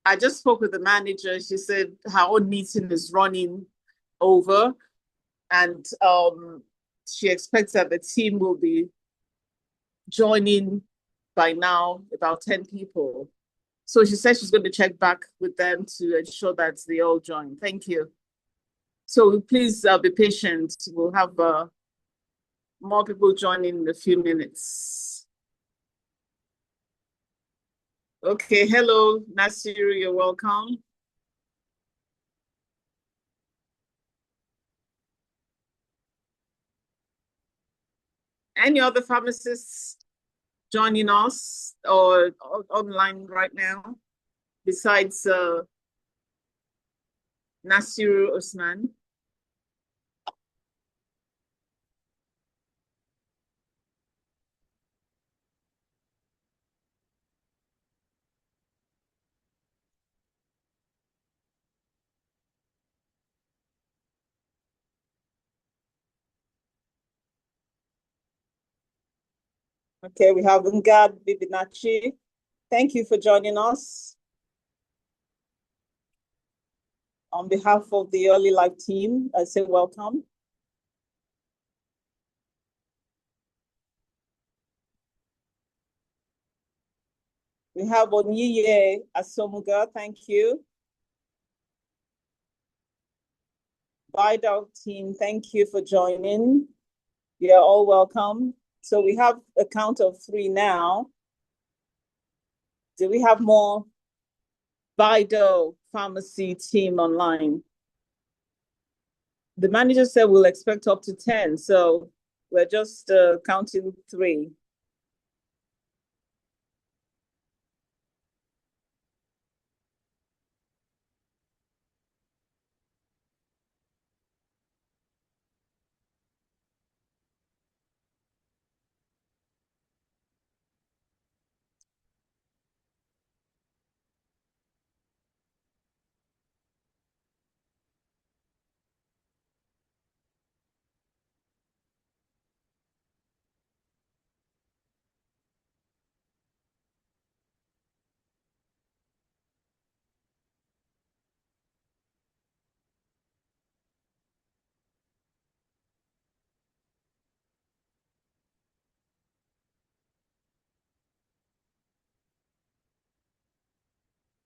I just spoke with the manager. She said her own meeting is running over, and she expects that the team will be joining by now, about 10 people. So she said she's going to check back with them to ensure that they all join. Thank you. So please be patient. We'll have more people joining in a few minutes. Okay, hello, Nasiru, you're welcome. Any other pharmacists joining us or online right now besides Nasiru Osman? Okay, we have Ngad Bibinachi. Thank you for joining us. On behalf of the Olylife team, I say welcome. We have Oniye Asomuga, thank you. Bydow team, thank you for joining. You're all welcome. So we have a count of 3 now. Do we have more Bydow pharmacy team online? The manager said we'll expect up to 10, so we're just counting 3.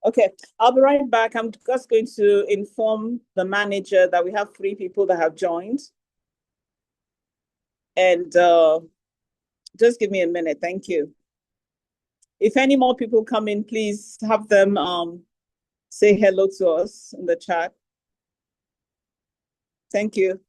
Okay, I'll be right back. I'm just going to inform the manager that we have 3 people that have joined. And just give me a minute. Thank you. If any more people come in, please have them say hello to us in the chat. Thank you.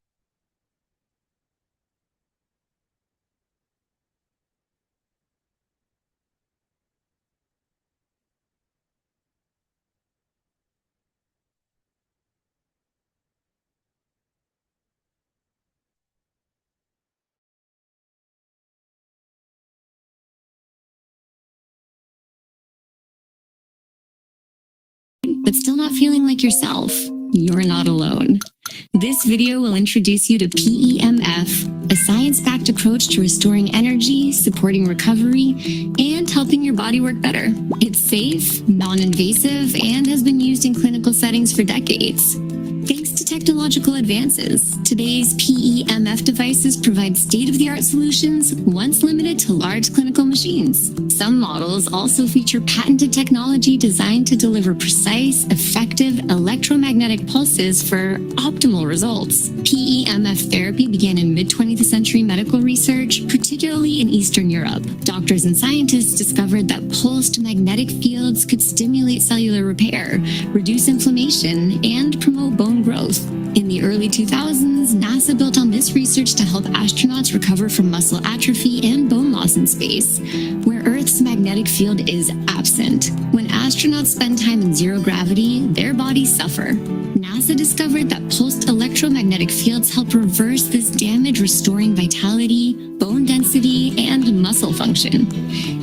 But still not feeling like yourself? You're not alone. This video will introduce you to PEMF, a science-backed approach to restoring energy, supporting recovery, and helping your body work better. It's safe, non-invasive, and has been used in clinical settings for decades. Thanks to technological advances, today's PEMF devices provide state-of-the-art solutions once limited to large clinical machines. Some models also feature patented technology designed to deliver precise, effective electromagnetic pulses for optimal results. PEMF therapy began in mid-20th century medical research, particularly in Eastern Europe. Doctors and scientists discovered that pulsed magnetic fields could stimulate cellular repair, reduce inflammation, and promote bone growth. In the early 2000s, NASA built on this research to help astronauts recover from muscle atrophy and bone loss in space, where Earth's magnetic field is absent. When astronauts spend time in zero gravity, their bodies suffer. NASA discovered that pulsed electromagnetic fields help reverse this damage, restoring vitality, bone density, and muscle function.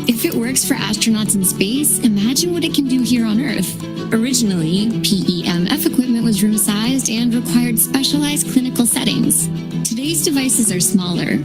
If it works for astronauts in space, imagine what it can do here on Earth. Originally, PEMF equipment was room-sized and required specialized clinical settings. Today's devices are smaller,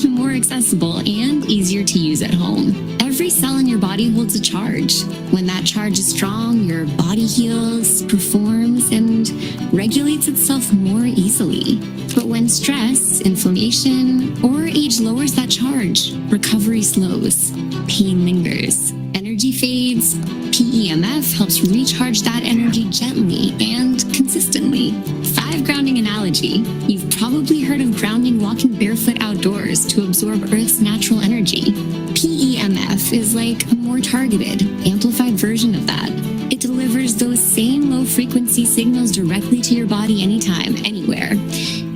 more accessible, and easier to use at home. Every cell in your body holds a charge. When that charge is strong, your body heals, performs, and regulates itself more easily. But when stress, inflammation, or age lowers that charge, recovery slows, pain lingers, energy fades. PEMF helps recharge that energy gently and consistently. 5 grounding analogy. You've probably heard of grounding walking barefoot outdoors to absorb Earth's natural energy. PEMF is like a more targeted, amplified version of that. It delivers those same low-frequency signals directly to your body anytime, anywhere.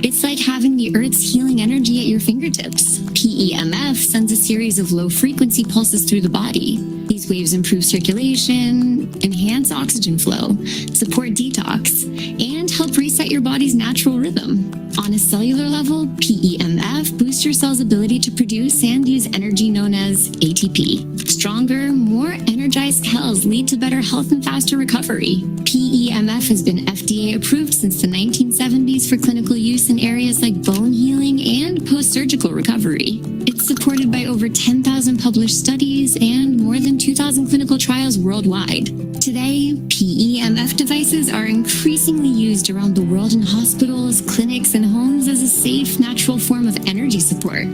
It's like having the Earth's healing energy at your fingertips. PEMF sends a series of low-frequency pulses through the body. These waves improve circulation, enhance oxygen flow, support detox, and help reset your body's natural rhythm. On a cellular level, PEMF boosts your cell's ability to produce and use energy known as ATP. Stronger, more energized cells lead to better health and faster recovery. PEMF has been FDA approved since the 1970s for clinical use in areas like bone healing and post-surgical recovery. It's supported by over 10,000 published studies and more than 2,000 clinical trials worldwide. Today, PEMF devices are increasingly used around the world in hospitals, clinics, and homes as a safe, natural form of energy support.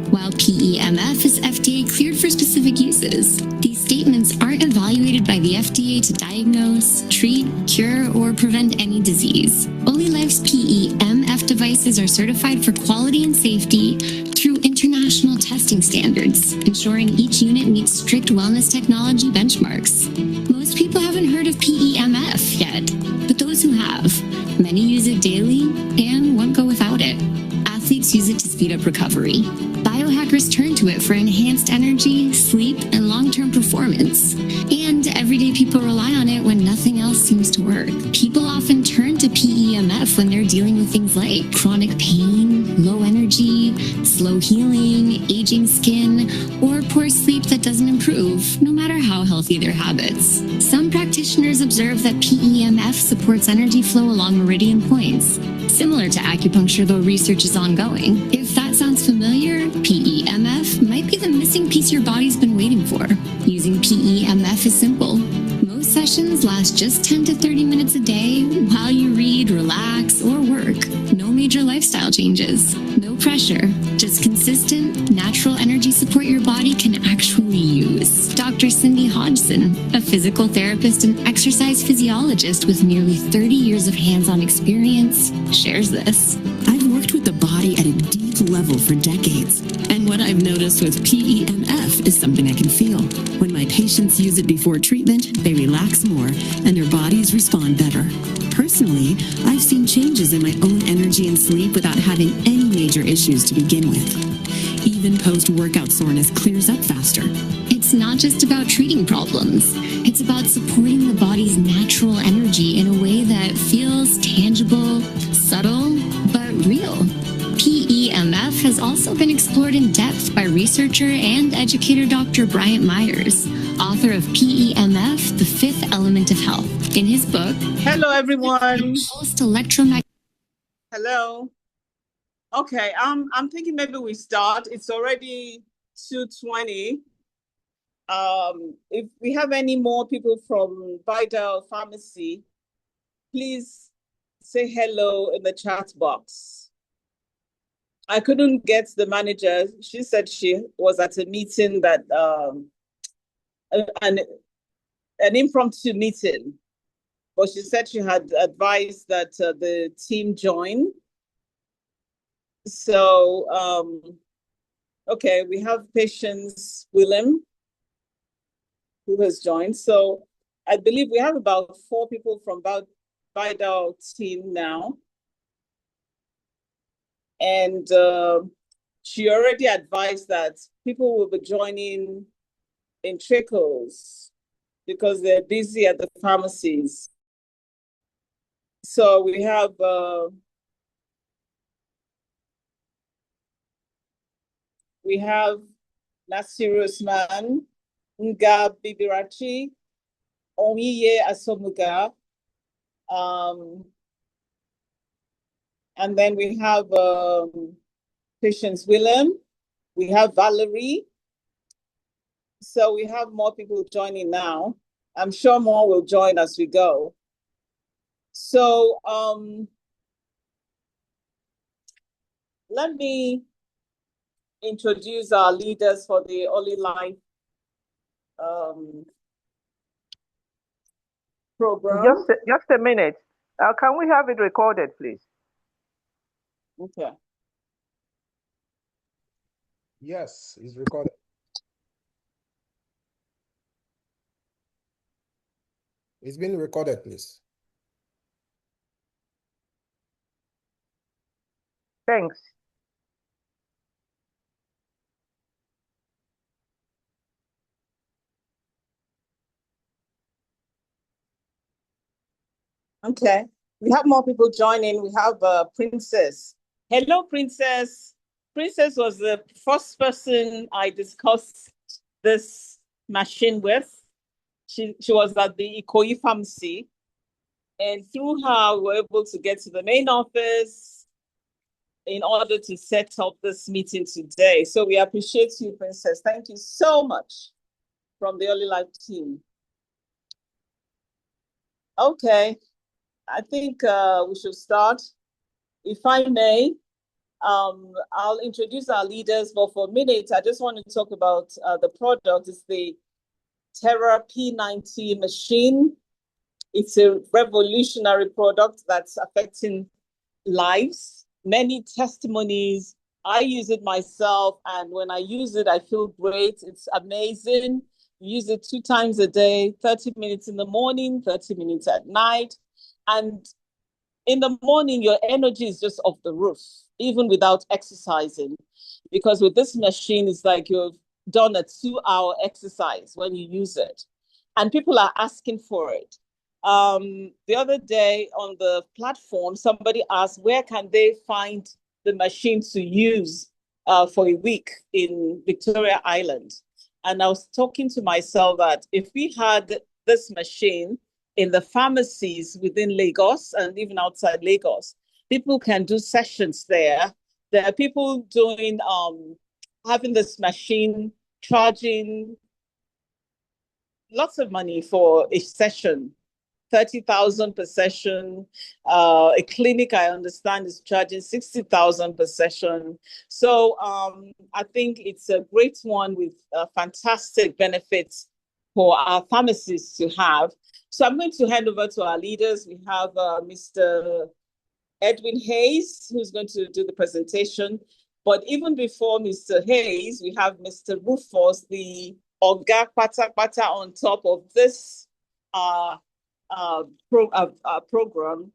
While PEMF is FDA cleared for specific uses, these statements aren't evaluated by the FDA to diagnose, treat, cure, or prevent any disease. Olylife's PEMF devices are certified for quality and safety through international testing standards, ensuring each unit meets strict wellness technology benchmarks. Most people haven't heard of PEMF yet, but those who have, many use it daily and won't go without it. Athletes use it to speed up recovery. Biohackers turn to it for enhanced energy, sleep, and long-term performance. And everyday people rely on it when nothing else seems to work. People often turn to PEMF when they're dealing with things like chronic pain, low energy, slow healing, aging skin, or poor sleep that doesn't improve, no matter how healthy their habits. Some practitioners observe that PEMF supports energy flow along meridian points, similar to acupuncture, though research is ongoing. If that sounds familiar, PEMF might be the missing piece your body's been waiting for. Using PEMF is simple. Most sessions last just 10 to 30 minutes a day while you read, relax, or work. No major lifestyle changes. No pressure. Just consistent, natural energy support your body can actually use. Dr. Cindy Hodgson, a physical therapist and exercise physiologist with nearly 30 years of hands-on experience, shares this. I've worked with the body at a deep level for decades, and what I've noticed with PEMF is something I can feel. When my patients use it before treatment, they relax more and their bodies respond better. Personally, I've seen changes in my own energy and sleep without having any major issues to begin with. Even post-workout soreness clears up faster. It's not just about treating problems. It's about supporting the body's natural energy in a way that feels tangible, subtle, but real. PEMF has also been explored in depth by researcher and educator Dr. Bryant Myers, author of PEMF, The Fifth Element of Health. In his book, Hello, everyone. Pulsed Electromagnetic. Hello. Okay, I'm thinking maybe we start. It's already 2:20. If we have any more people from Bydow Pharmacy, please say hello in the chat box. I couldn't get the manager. She said she was at a meeting that an impromptu meeting, but she said she had advised that the team join. So, okay, we have Patience Willem who has joined. So I believe we have about 4 people from Bydow team now. And she already advised that people will be joining in trickles because they're busy at the pharmacies. So we have Nasiru Usman, Nga Bibirachi, Omiye Asomuga, and then we have Patience Willem, we have Valerie, So we have more people joining now. I'm sure more will join as we go. So let me introduce our leaders for the Olylife program. Just a minute. Can we have it recorded, please? Okay. Yes, it's recorded. It's been recorded, please. Thanks. Okay. We have more people joining. We have Princess. Hello, Princess. Princess was the first person I discussed this machine with. She was at the Ikoyi pharmacy, and through her, we were able to get to the main office in order to set up this meeting today. So we appreciate you, Princess. Thank you so much from the Olylife team. Okay, I think we should start. If I may, I'll introduce our leaders, but for a minute, I just want to talk about the product. It's the Terra P90 machine. It's a revolutionary product that's affecting lives, many testimonies. I use it myself, and when I use it, I feel great. It's amazing. Use it 2 times a day, 30 minutes in the morning, 30 minutes at night. And in the morning, your energy is just off the roof, even without exercising. Because with this machine, it's like you've done a 2-hour exercise when you use it. And people are asking for it. The other day on the platform, somebody asked, where can they find the machine to use for a week in Victoria Island? And I was talking to myself that if we had this machine in the pharmacies within Lagos and even outside Lagos, people can do sessions there. There are people doing, having this machine, charging lots of money for a session. 30,000 per session. A clinic, I understand, is charging 60,000 per session. So I think it's a great one with fantastic benefits for our pharmacists to have. So I'm going to hand over to our leaders. We have Mr. Edwin Hayes, who's going to do the presentation. But even before Mr. Hayes, we have Mr. Rufus, the Oga Pata Pata on top of this program.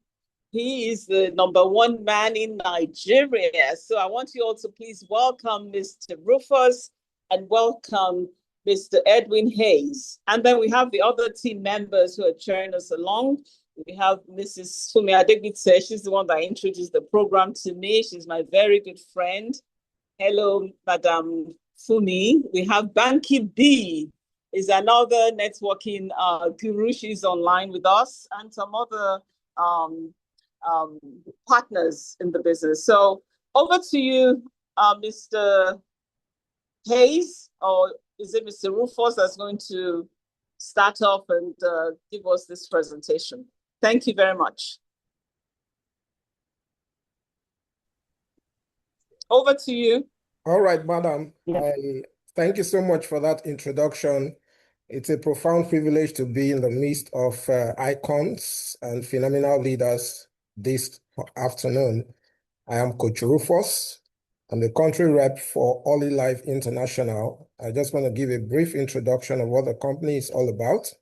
He is the #1 man in Nigeria. So I want you all to please welcome Mr. Rufus and welcome Mr. Edwin Hayes. And then we have the other team members who are cheering us along. We have Mrs. Fumi Adegbite. She's the one that introduced the program to me. She's my very good friend. Hello, Madam Fumi. We have Banky B, is another networking guru. She's online with us, and some other partners in the business. So over to you, Mr. Hayes, or is it Mr. Rufus that's going to start off and give us this presentation? Thank you very much. Over to you. All right, madam. Yeah. I thank you so much for that introduction. It's a profound privilege to be in the midst of icons and phenomenal leaders this afternoon. I am Coach Rufus. I'm the country rep for Olylife International. I just want to give a brief introduction of what the company is all about,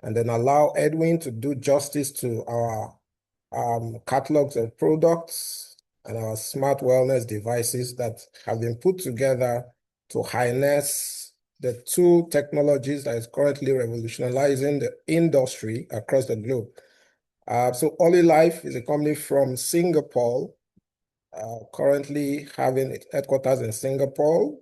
and then allow Edwin to do justice to our catalogs of products and our smart wellness devices that have been put together to harness the 2 technologies that is currently revolutionizing the industry across the globe. So Olylife is a company from Singapore, currently having its headquarters in Singapore,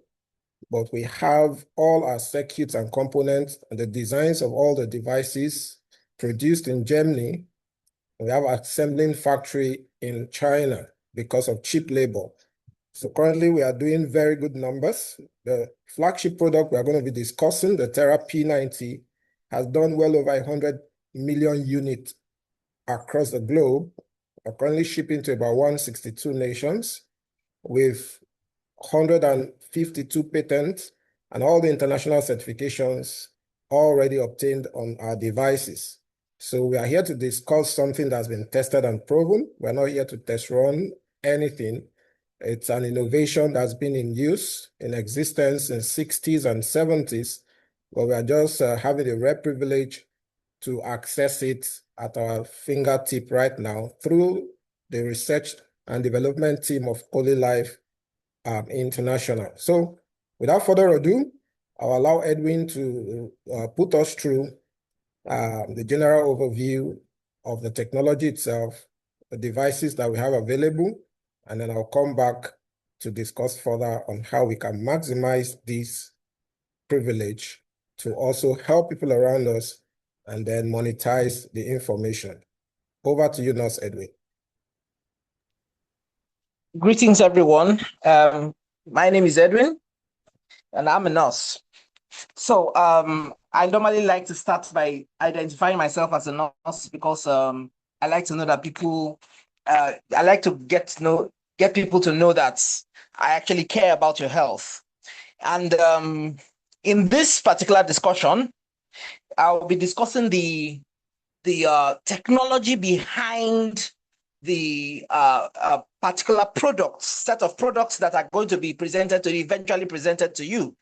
but we have all our circuits and components and the designs of all the devices produced in Germany. We have an assembling factory in China because of cheap labor. So currently we are doing very good numbers. The flagship product we are going to be discussing, the Terra P90, has done well over 100 million units across the globe. We're currently shipping to about 162 nations with 152 patents and all the international certifications already obtained on our devices. So we are here to discuss something that's been tested and proven. We're not here to test run anything. It's an innovation that's been in use, in existence in 60s and 70s, but we are just having the rare privilege to access it at our fingertip right now through the research and development team of Olylife International. So without further ado, I'll allow Edwin to put us through the general overview of the technology itself, the devices that we have available, and then I'll come back to discuss further on how we can maximize this privilege to also help people around us and then monetize the information. Over to you, Nurse Edwin. Greetings, everyone. My name is Edwin, and I'm a nurse. So I normally like to start by identifying myself as a nurse because I like to know that people, I like to get people to know that I actually care about your health. And in this particular discussion, I'll be discussing the technology behind the particular set of products that are going to be eventually presented to you.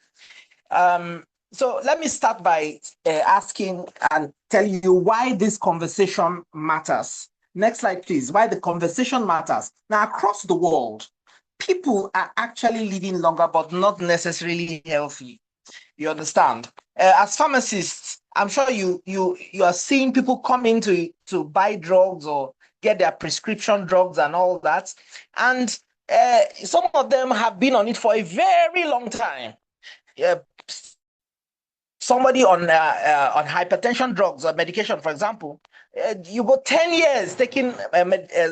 So let me start by asking and tell you why this conversation matters. Next slide, please. Why the conversation matters. Now, across the world, people are actually living longer, but not necessarily healthy. You understand? As pharmacists, I'm sure you are seeing people come in to buy drugs or get their prescription drugs and all that. And some of them have been on it for a very long time. Somebody on hypertension drugs or medication, for example, you go 10 years taking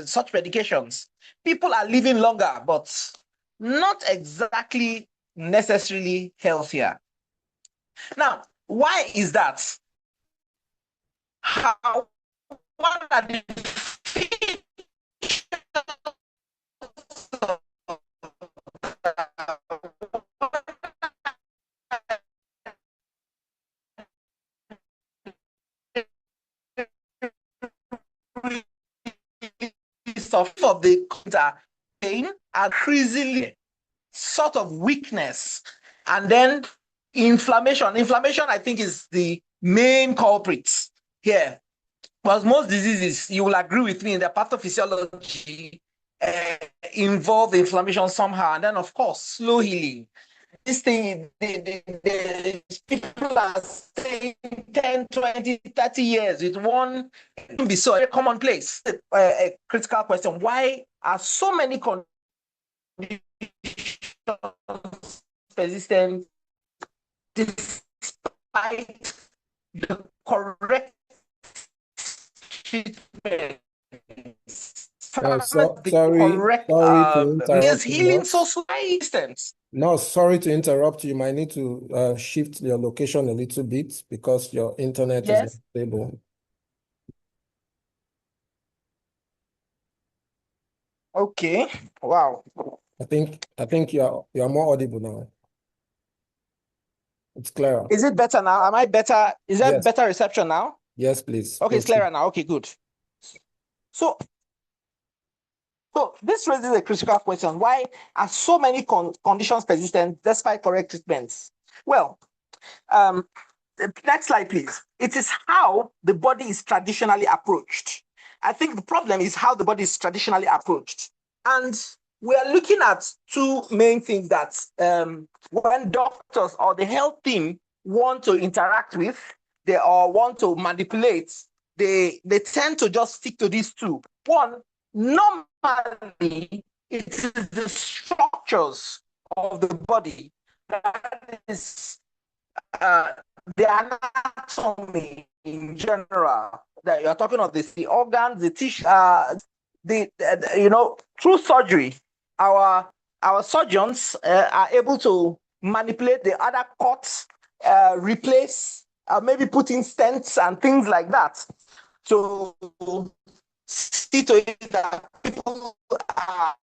such medications. People are living longer, but not exactly necessarily healthier. Now, why is that? What are the of the pain, increasingly sort of weakness, and then inflammation. Inflammation, I think, is the main culprit here. Because most diseases, you will agree with me, in the pathophysiology involve inflammation somehow, and then of course slow healing. This thing, people are saying 10, 20, 30 years with one, it can be so very commonplace. A critical question: why are so many conditions persistent despite the correct treatment? Sorry to interrupt you. Healing so distance. No, sorry to interrupt you. You might need to shift your location a little bit because your internet is not stable. Okay. Wow. I think you are more audible now. It's clearer. Is it better now? Am I better? Is that Yes. better reception now? Yes, please. Okay, it's clearer now. Okay, good. So this raises a critical question. Why are so many conditions persistent despite correct treatments? Well, next slide, please. It is how the body is traditionally approached. I think the problem is how the body is traditionally approached. And we are looking at two main things that when doctors or the health team want to interact with, they or want to manipulate, they tend to just stick to these two. One, normally, it is the structures of the body that is the anatomy in general. That you're talking of the organs, the tissue, through surgery, our our surgeons are able to manipulate the other cuts, replace, maybe put in stents and things like that to see to it that people are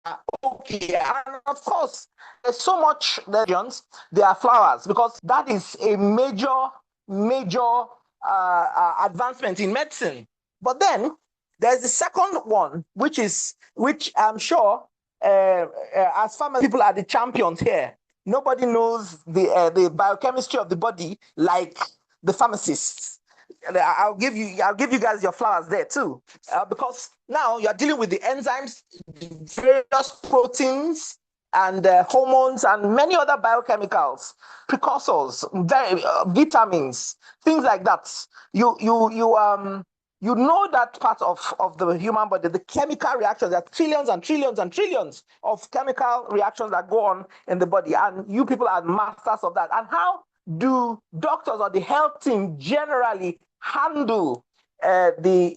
okay. And of course, there's so much legends, there are flowers, because that is a major advancement in medicine. But then there's the second one, which I'm sure as pharma people are the champions here. Nobody knows the biochemistry of the body like the pharmacists. I'll give you guys your flowers there too, because now you're dealing with the enzymes, the various proteins, and hormones, and many other biochemicals, precursors, vitamins, things like that. You know that part of the human body, the chemical reactions. There are trillions and trillions and trillions of chemical reactions that go on in the body, and you people are masters of that. And how do doctors or the health team generally handle the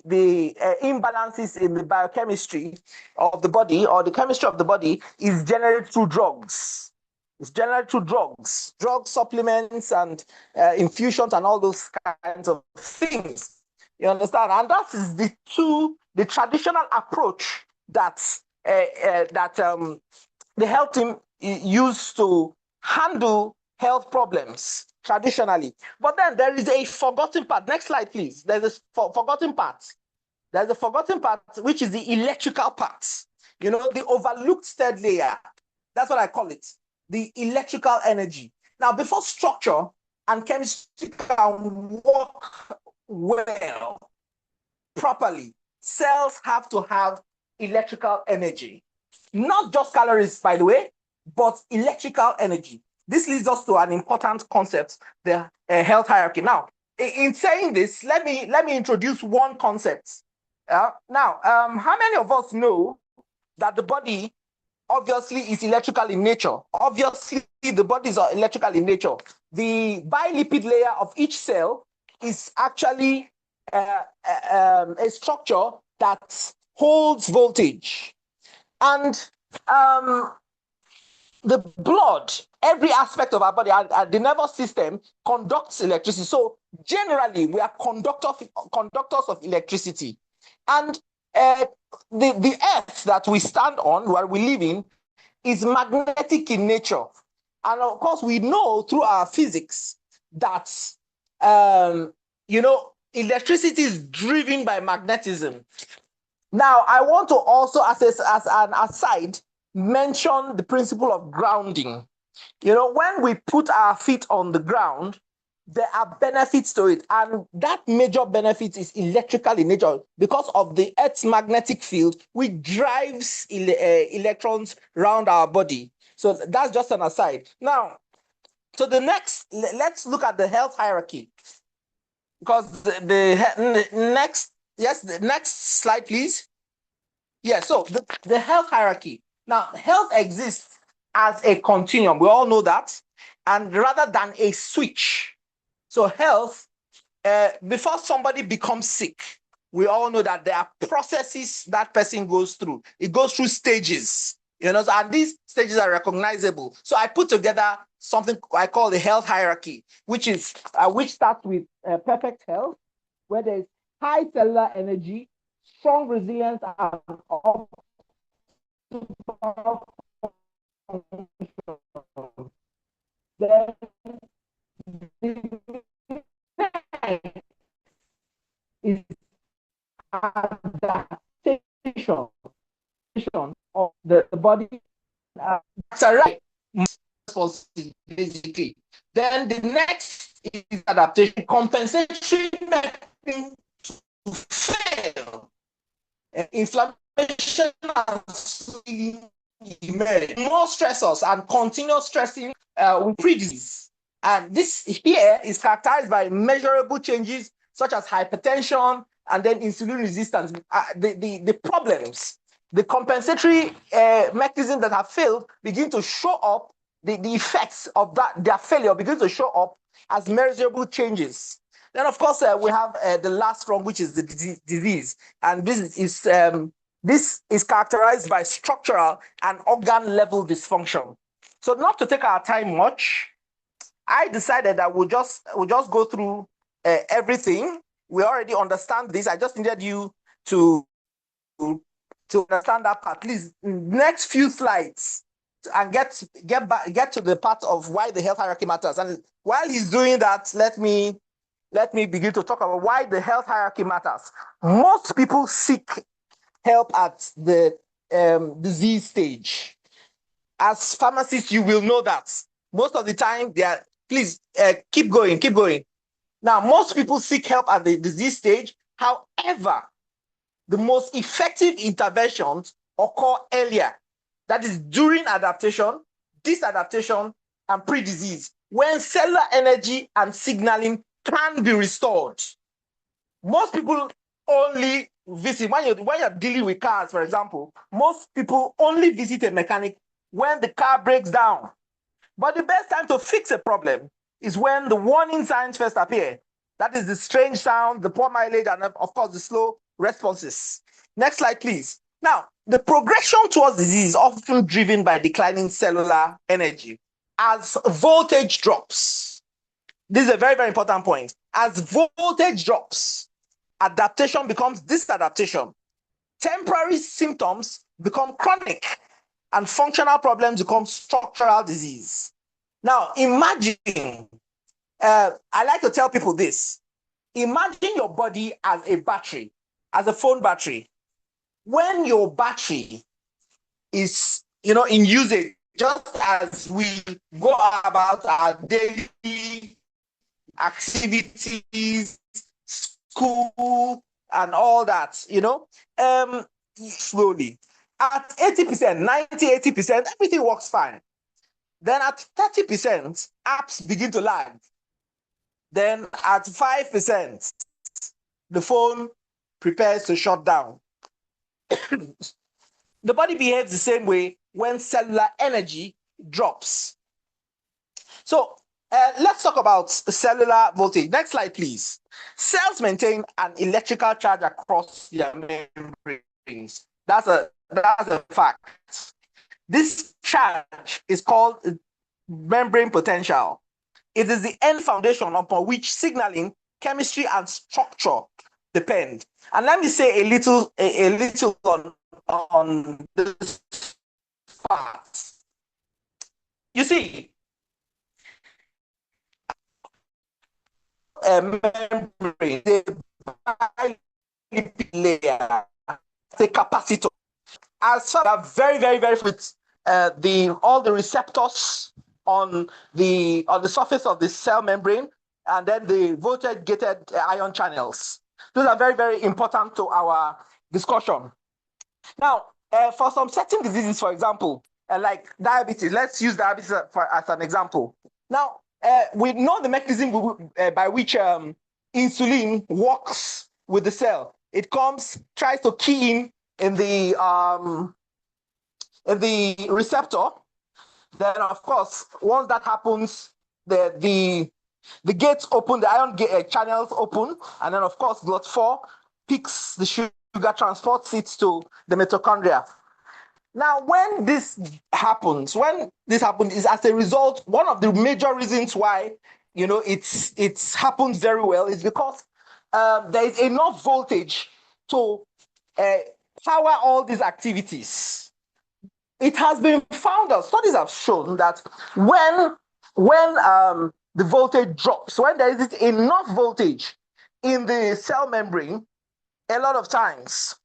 imbalances in the biochemistry of the body, or the chemistry of the body, is generally through drugs. It's generally through drugs, supplements, and infusions, and all those kinds of things. You understand? And that is the traditional approach that the health team used to handle health problems traditionally. But then there is a forgotten part. Next slide, please. There's a forgotten part. There's a forgotten part, which is the electrical part. You know, the overlooked third layer. That's what I call it. The electrical energy. Now, before structure and chemistry can work well, properly, cells have to have electrical energy. Not just calories, by the way, but electrical energy. This leads us to an important concept, the health hierarchy. Now, in saying this, let me introduce one concept. Now, how many of us know that the body obviously is electrical in nature? Obviously, the bodies are electrical in nature. The bilipid layer of each cell is actually a structure that holds voltage. And the blood, every aspect of our body, the nervous system conducts electricity. So generally, we are conductors of electricity. And the earth that we stand on, where we live in, is magnetic in nature. And of course, we know through our physics that, electricity is driven by magnetism. Now, I want to also, as an aside, mention the principle of grounding. You know, when we put our feet on the ground, there are benefits to it. And that major benefit is electrical in nature because of the Earth's magnetic field, which drives electrons around our body. So that's just an aside. Now, so let's look at the health hierarchy. Because the next slide, please. Yeah, so the health hierarchy. Now, health exists as a continuum. We all know that. And rather than a switch. So health, before somebody becomes sick, we all know that there are processes that person goes through. It goes through stages, and these stages are recognizable. So I put together something I call the health hierarchy, which starts with perfect health, where there's high cellular energy, strong resilience, and then is adaptation of the body. That's a right basically. Then the next is adaptation, compensatory mechanism to fail. Inflammation and more stressors and continuous stressing will pre-disease. And this here is characterized by measurable changes such as hypertension and then insulin resistance. The problems, the compensatory mechanisms that have failed begin to show up, the effects of their failure begin to show up as measurable changes. Then, of course, we have the last one, which is the disease. And this is This is characterized by structural and organ level dysfunction. So not to take our time much, I decided that we'll just go through everything. We already understand this. I just needed you to understand that part. Please, next few slides, and get to the part of why the health hierarchy matters. And while he's doing that, let me begin to talk about why the health hierarchy matters. Most people seek help at the disease stage. As pharmacists, you will know that most of the time they are. Please keep going. Now, most people seek help at the disease stage. However, the most effective interventions occur earlier. That is during adaptation, disadaptation, and pre-disease, when cellular energy and signaling can be restored. Most people only visit, when you're dealing with cars, for example, most people only visit a mechanic when the car breaks down. But the best time to fix a problem is when the warning signs first appear. That is the strange sound, the poor mileage, and of course, the slow responses. Next slide, please. Now, the progression towards disease is often driven by declining cellular energy. As voltage drops, this is a very, very important point. As voltage drops, adaptation becomes disadaptation. Temporary symptoms become chronic, and functional problems become structural disease. Now, imagine, I like to tell people this. Imagine your body as a battery, as a phone battery. When your battery is, in usage, just as we go about our daily activities, school, and all that, slowly. At 80%, 90, 80%, everything works fine. Then at 30%, apps begin to lag. Then at 5%, the phone prepares to shut down. The body behaves the same way when cellular energy drops. So let's talk about cellular voltage. Next slide, please. Cells maintain an electrical charge across their membranes. That's a fact. This charge is called membrane potential. It is the end foundation upon which signaling, chemistry, and structure depend. And let me say a little on this fact. You see, a membrane, a layer, the capacitor, as far as very, very, very with all the receptors on the surface of the cell membrane, and then the voltage gated ion channels. Those are very, very important to our discussion. Now, for some certain diseases, for example, like diabetes, let's use diabetes as an example. Now, we know the mechanism by which insulin works with the cell. It tries to key in the receptor. Then, of course, once that happens, the gates open, the ion channels open, and then, of course, GLUT4 picks the sugar, transports it to the mitochondria. Now, when this happens is as a result, one of the major reasons why it's happened very well is because there is enough voltage to power all these activities. It has been found out, studies have shown that when the voltage drops, when there is enough voltage in the cell membrane, a lot of times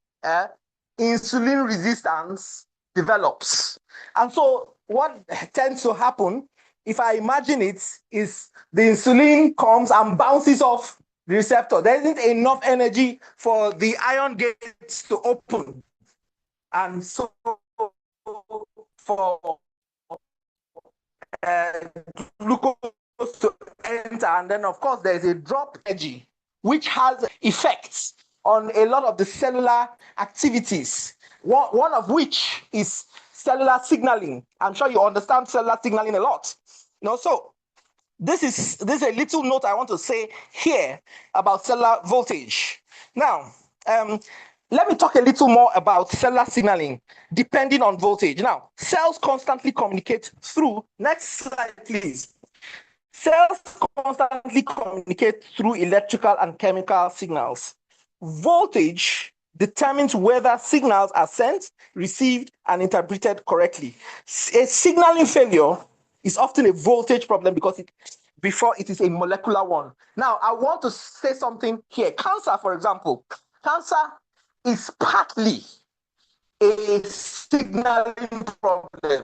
insulin resistance develops. And so what tends to happen, if I imagine it, is the insulin comes and bounces off the receptor. There isn't enough energy for the ion gates to open. And so for glucose to enter, and then of course there's a drop energy, which has effects on a lot of the cellular activities, one of which is cellular signaling. I'm sure you understand cellular signaling a lot. So this is a little note I want to say here about cellular voltage. Now, let me talk a little more about cellular signaling depending on voltage. Now, cells constantly communicate through, next slide, please. Cells constantly communicate through electrical and chemical signals. Voltage determines whether signals are sent, received, and interpreted correctly. A signaling failure is often a voltage problem before it is a molecular one. Now, I want to say something here. Cancer, for example, cancer is partly a signaling problem.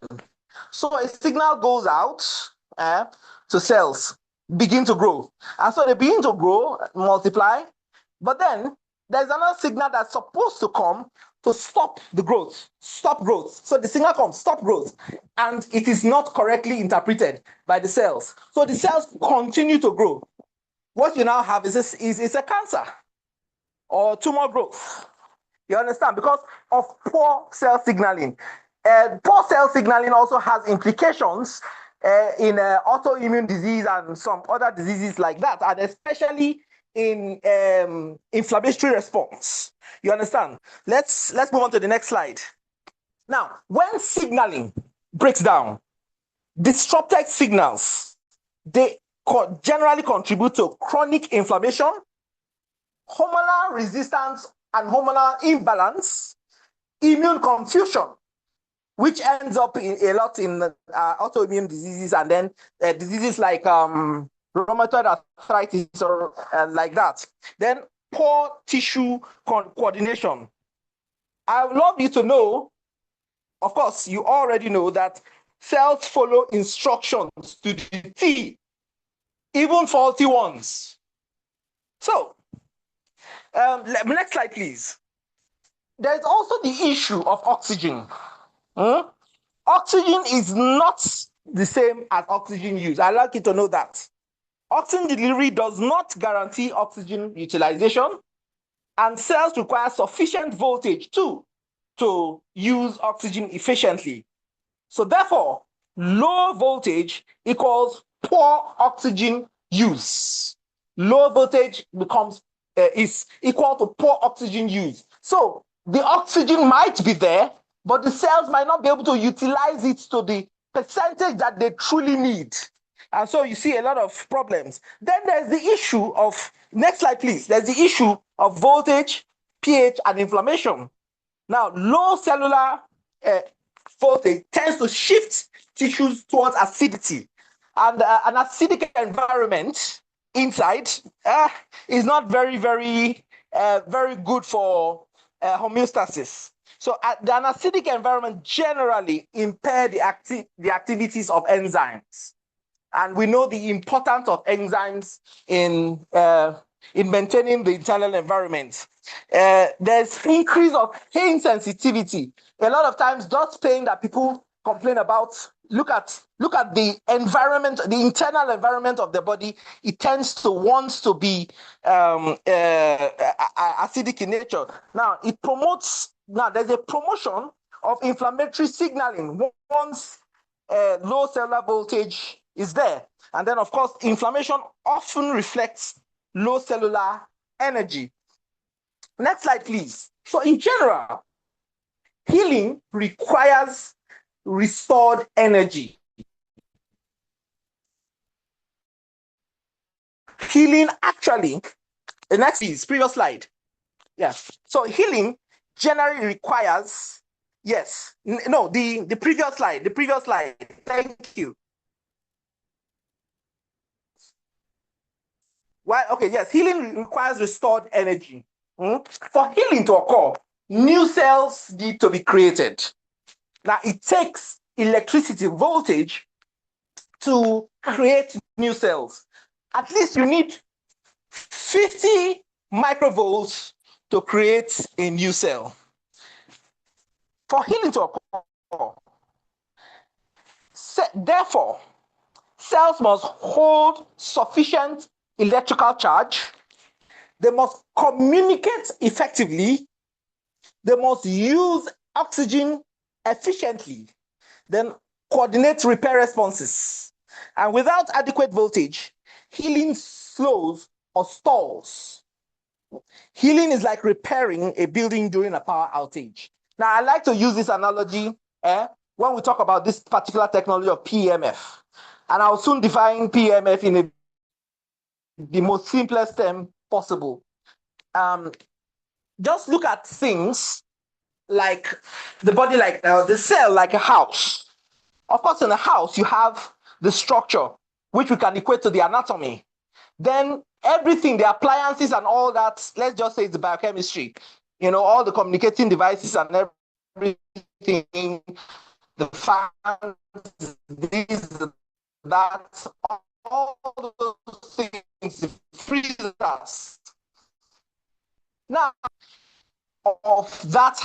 So a signal goes out to cells, begin to grow. And so they begin to grow, multiply, but then there's another signal that's supposed to come to stop the growth, stop growth. So the signal comes, stop growth, and it is not correctly interpreted by the cells. So the cells continue to grow. What you now have is a cancer or tumor growth. You understand? Because of poor cell signaling. Poor cell signaling also has implications in autoimmune disease and some other diseases like that, and especially in inflammatory response. You understand? Let's move on to the next slide. Now, when signaling breaks down, disrupted signals, they generally contribute to chronic inflammation, hormonal resistance and hormonal imbalance, immune confusion, which ends up a lot in autoimmune diseases, and then diseases like rheumatoid arthritis or like that. Then poor tissue coordination. I would love you to know, of course, you already know that cells follow instructions to the T, even faulty ones. So, next slide, please. There's also the issue of oxygen. Oxygen is not the same as oxygen use. I'd like you to know that. Oxygen delivery does not guarantee oxygen utilization, and cells require sufficient voltage too to use oxygen efficiently. So therefore, low voltage equals poor oxygen use. Low voltage is equal to poor oxygen use. So the oxygen might be there, but the cells might not be able to utilize it to the percentage that they truly need. And so you see a lot of problems. Then there's the issue of, next slide please, there's the issue of voltage, pH, and inflammation. Now, low cellular voltage tends to shift tissues towards acidity. And an acidic environment inside is not very good for homeostasis. So an acidic environment generally impair the activities of enzymes. And we know the importance of enzymes in maintaining the internal environment. There's increase of pain sensitivity. A lot of times, dust pain that people complain about, look at the environment, the internal environment of the body. It tends to want to be acidic in nature. Now, there's a promotion of inflammatory signaling once low cellular voltage is there. And then, of course, inflammation often reflects low cellular energy. Next slide, please. So in general, healing requires restored energy. Healing actually, the next please, previous slide. Yes. So healing generally requires, yes, no, the previous slide, Thank you. Why? Okay, yes, healing requires restored energy. For healing to occur, new cells need to be created. Now, it takes electricity, voltage, to create new cells. At least you need 50 microvolts to create a new cell. For healing to occur, therefore, cells must hold sufficient electrical charge, they must communicate effectively, they must use oxygen efficiently, then coordinate repair responses. And without adequate voltage, healing slows or stalls. Healing is like repairing a building during a power outage. Now, I like to use this analogy when we talk about this particular technology of PEMF. And I'll soon define PEMF in the most simplest term possible. Just look at things like the body, like the cell, like a house. Of course, in a house, you have the structure, which we can equate to the anatomy. Then everything, the appliances and all that, let's just say it's biochemistry, all the communicating devices and everything, the fans, this, that, all those things, the freezers. Now, of that,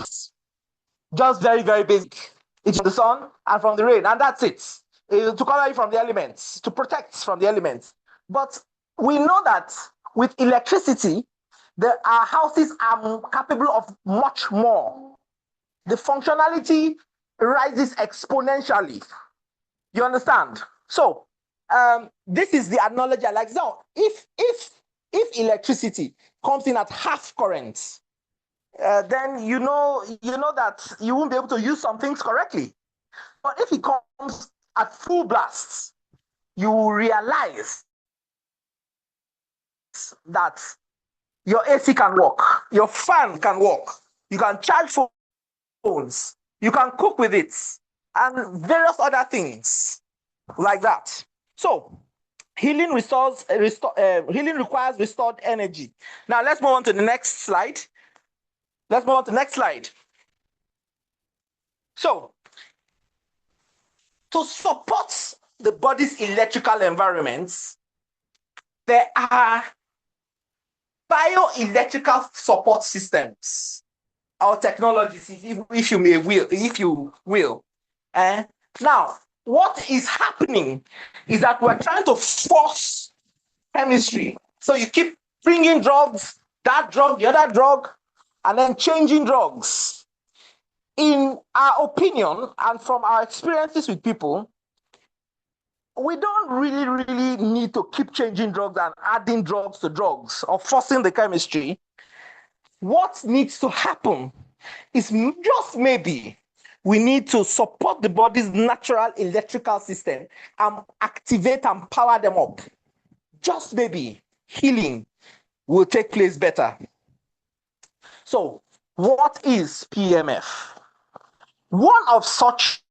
just very, very basic. It's from the sun and from the rain, and that's it. To cover you from the elements, to protect from the elements. But we know that with electricity, our houses are capable of much more. The functionality rises exponentially. You understand? So this is the analogy I like. Now, if electricity comes in at half current, then you know that you won't be able to use some things correctly. But if it comes at full blast, you will realize that your AC can work, your fan can work, you can charge phones, you can cook with it, and various other things like that. So healing requires restored energy. Now let's move on to the next slide. So to support the body's electrical environments, there are bioelectrical support systems or technologies, if you will. Now, what is happening is that we're trying to force chemistry. So you keep bringing drugs, that drug, the other drug, and then changing drugs. In our opinion, and from our experiences with people, we don't really need to keep changing drugs and adding drugs to drugs or forcing the chemistry. What needs to happen is just maybe we need to support the body's natural electrical system and activate and power them up. Just maybe healing will take place better. So, what is PEMF? One of such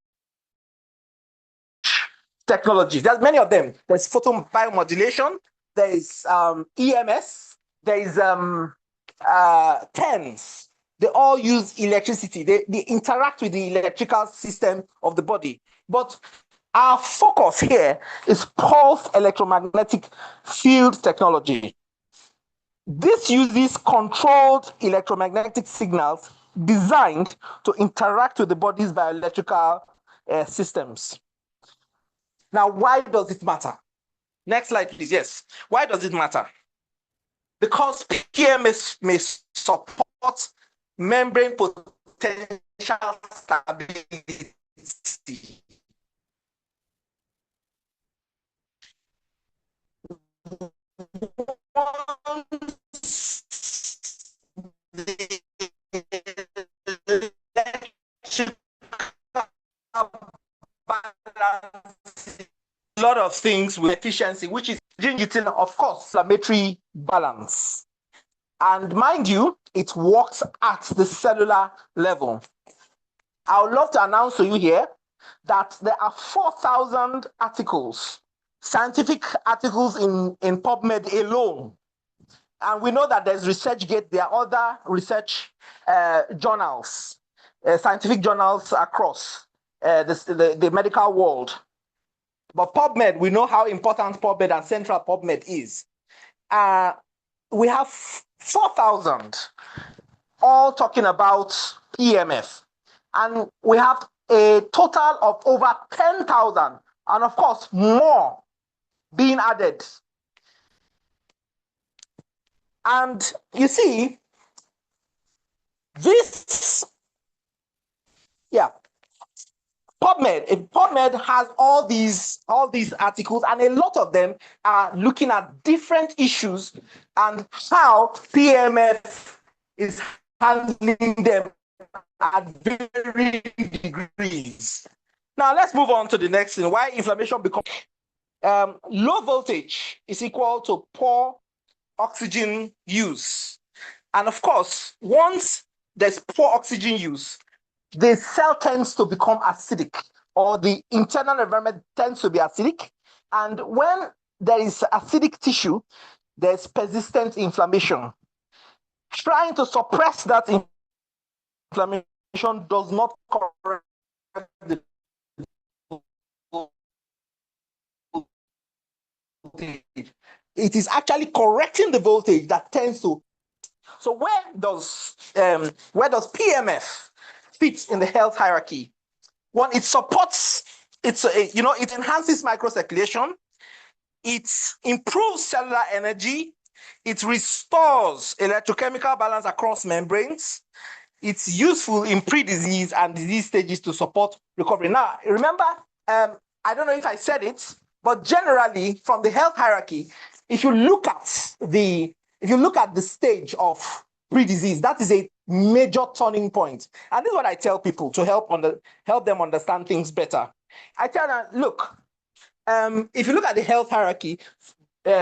technologies, there's many of them. There's photobiomodulation, there is EMS, there is TENS. They all use electricity. They interact with the electrical system of the body. But our focus here is pulse electromagnetic field technology. This uses controlled electromagnetic signals designed to interact with the body's bioelectrical systems. Now, why does it matter? Next slide, please. Yes. Why does it matter? Because PMS may support membrane potential stability. A lot of things with efficiency, which is utility, of course, inflammatory balance. And mind you, it works at the cellular level. I would love to announce to you here that there are 4,000 articles, scientific articles in PubMed alone. And we know that there's ResearchGate, there are other research journals, scientific journals across the medical world. But PubMed, we know how important PubMed and Central PubMed is. We have 4,000 all talking about EMF. And we have a total of over 10,000, and of course, more being added. And you see, PubMed. PubMed has all these articles, and a lot of them are looking at different issues and how PMF is handling them at varying degrees. Now let's move on to the next thing. Why inflammation becomes low voltage is equal to poor oxygen use. And of course, once there's poor oxygen use, the cell tends to become acidic, or the internal environment tends to be acidic. And when there is acidic tissue, there's persistent inflammation. Trying to suppress that inflammation does not correct the voltage. It is actually correcting the voltage that tends to. So where does PMF fit in the health hierarchy? One, it supports, it enhances microcirculation, it improves cellular energy, it restores electrochemical balance across membranes, it's useful in pre-disease and disease stages to support recovery. Now, remember, I don't know if I said it, but generally from the health hierarchy, if you look at the stage of pre-disease, that is a major turning point. And this is what I tell people to help them understand things better. I tell them, look, if you look at the health hierarchy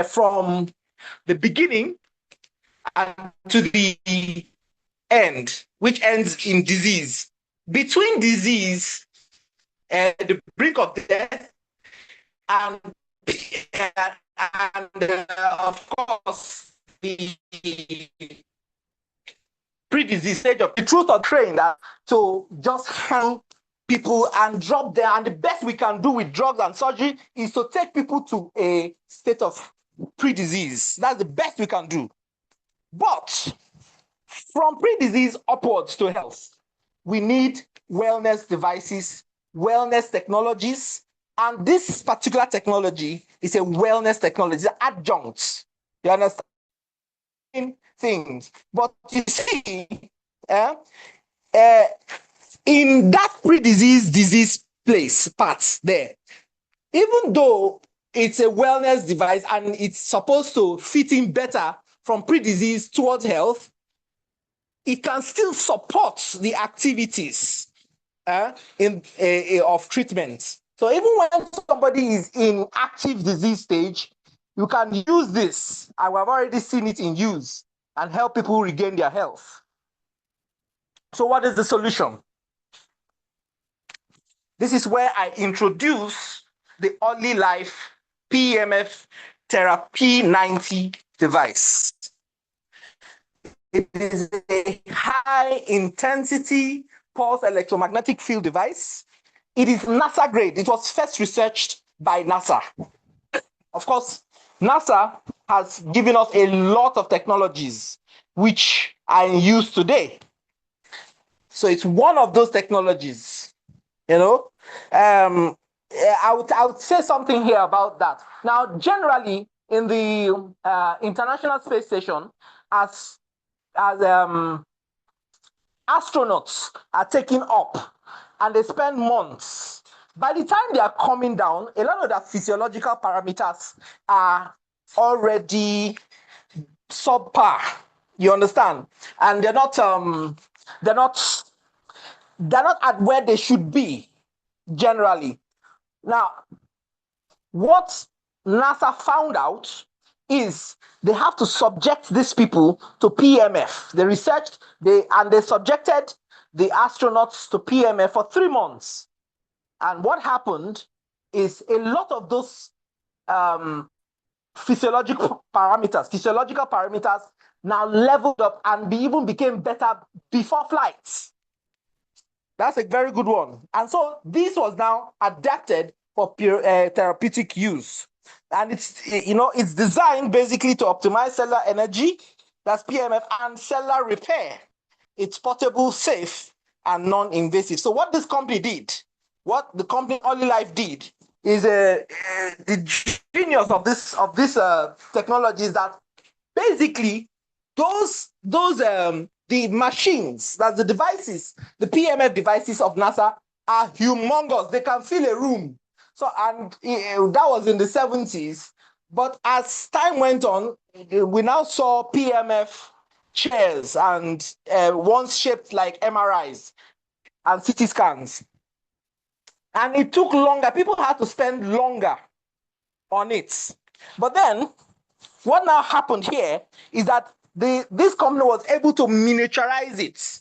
from the beginning and to the end, which ends in disease, between disease and the brink of death and of course the pre-disease stage of the truth or trained to just hang people and drop them. And the best we can do with drugs and surgery is to take people to a state of pre-disease. That's the best we can do. But from pre-disease upwards to health, we need wellness devices, wellness technologies, and this particular technology is a wellness technology, adjuncts. You understand? Things. But you see, in that pre-disease disease place parts there, even though it's a wellness device and it's supposed to fit in better from pre-disease towards health, it can still support the activities of treatment. So even when somebody is in active disease stage, you can use this, and we've already seen it in use, and help people regain their health. So what is the solution? This is where I introduce the Olylife PMF Therapy 90 device. It is a high-intensity pulse electromagnetic field device. It is NASA grade. It was first researched by NASA. Of course, NASA has given us a lot of technologies which are in use today. So it's one of those technologies, I would say something here about that. Now, generally, in the International Space Station, as astronauts are taken up and they spend months, by the time they are coming down, a lot of the physiological parameters are already subpar. You understand? And they're not at where they should be generally. Now, what NASA found out is they have to subject these people to PMF. They researched, they subjected the astronauts to PMF for 3 months. And what happened is a lot of those physiological parameters now leveled up and even became better before flights. That's a very good one. And so this was now adapted for therapeutic use. And it's designed basically to optimize cellular energy, that's PMF, and cellular repair. It's portable, safe, and non-invasive. So what this company did, what the company Olylife did, is the genius of this technology is that basically the machines, that's the devices, the PMF devices of NASA, are humongous. They can fill a room. So, and that was in the 70s. But as time went on, we now saw PMF chairs and ones shaped like MRIs and CT scans. And it took longer. People had to spend longer on it. But then, what now happened here is that this company was able to miniaturize it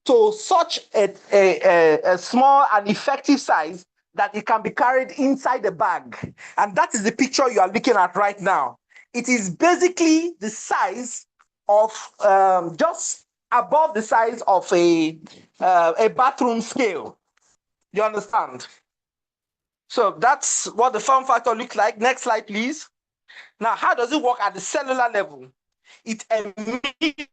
to such a small and effective size that it can be carried inside the bag. And that is the picture you are looking at right now. It is basically the size of just above the size of a bathroom scale. You understand? So that's what the form factor looks like. Next slide, please. Now, how does it work at the cellular level? It emits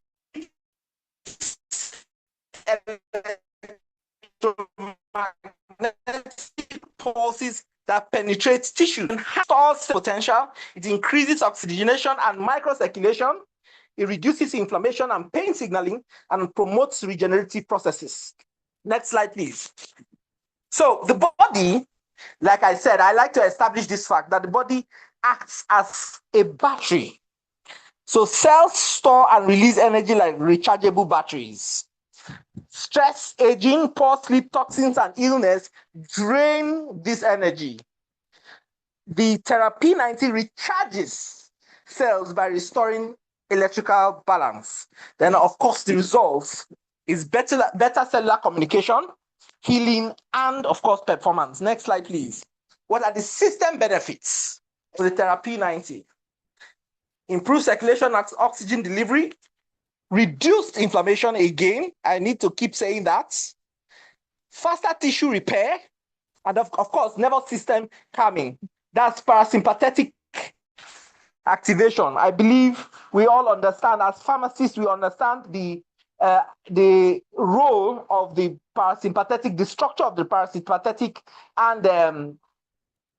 electromagnetic pulses that penetrate tissue and stores potential. It increases oxygenation and microcirculation. It reduces inflammation and pain signaling and promotes regenerative processes. Next slide, please. So the body, like I said, I like to establish this fact that the body acts as a battery. So cells store and release energy like rechargeable batteries. Stress, aging, poor sleep, toxins, and illness drain this energy. The therapy 90 recharges cells by restoring electrical balance. Then, of course, the result is better cellular communication, healing, and, of course, performance. Next slide, please. What are the system benefits of the therapy 90? Improved circulation and oxygen delivery, reduced inflammation again. I need to keep saying that. Faster tissue repair, and of course, nervous system calming. That's parasympathetic activation. I believe we all understand, as pharmacists, we understand the role of the parasympathetic, the structure of the parasympathetic and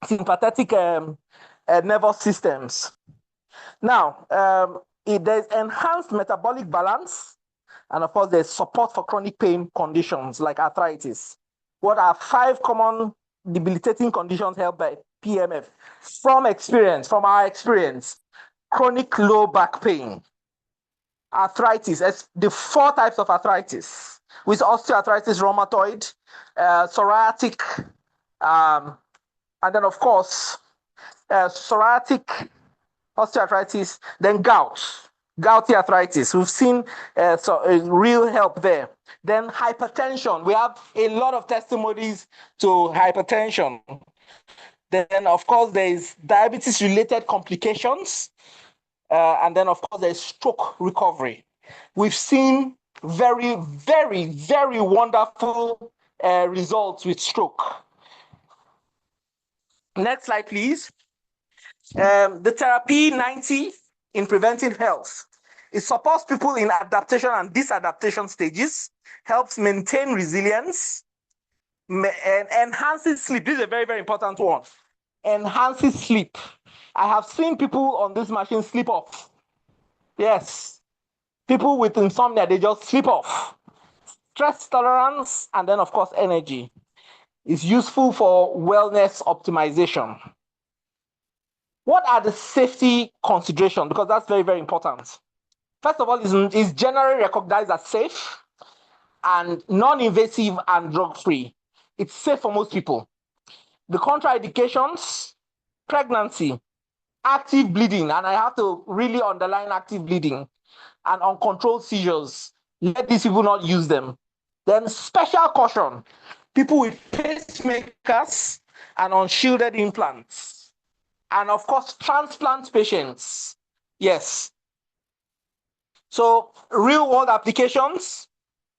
sympathetic nervous systems. Now, there's enhanced metabolic balance, and of course, there's support for chronic pain conditions like arthritis. What are 5 common debilitating conditions held by PMF? From our experience, chronic low back pain, arthritis, the 4 types of arthritis, with osteoarthritis, rheumatoid, psoriatic, and then of course, psoriatic, osteoarthritis, then gouty arthritis. We've seen real help there. Then hypertension. We have a lot of testimonies to hypertension. Then, of course, there is diabetes-related complications. And then, of course, there's stroke recovery. We've seen very, very, very wonderful results with stroke. Next slide, please. The therapy 90 in preventive health. It supports people in adaptation and disadaptation stages, helps maintain resilience, and enhances sleep. This is a very, very important one. Enhances sleep. I have seen people on this machine sleep off. Yes. People with insomnia, they just sleep off. Stress tolerance, and then, of course, energy. It's useful for wellness optimization. What are the safety considerations? Because that's very, very important. First of all, it's generally recognized as safe and non-invasive and drug-free. It's safe for most people. The contraindications, pregnancy, active bleeding, and I have to really underline active bleeding, and uncontrolled seizures. Let these people not use them. Then special caution, people with pacemakers and unshielded implants. And of course, transplant patients. Yes. So real-world applications,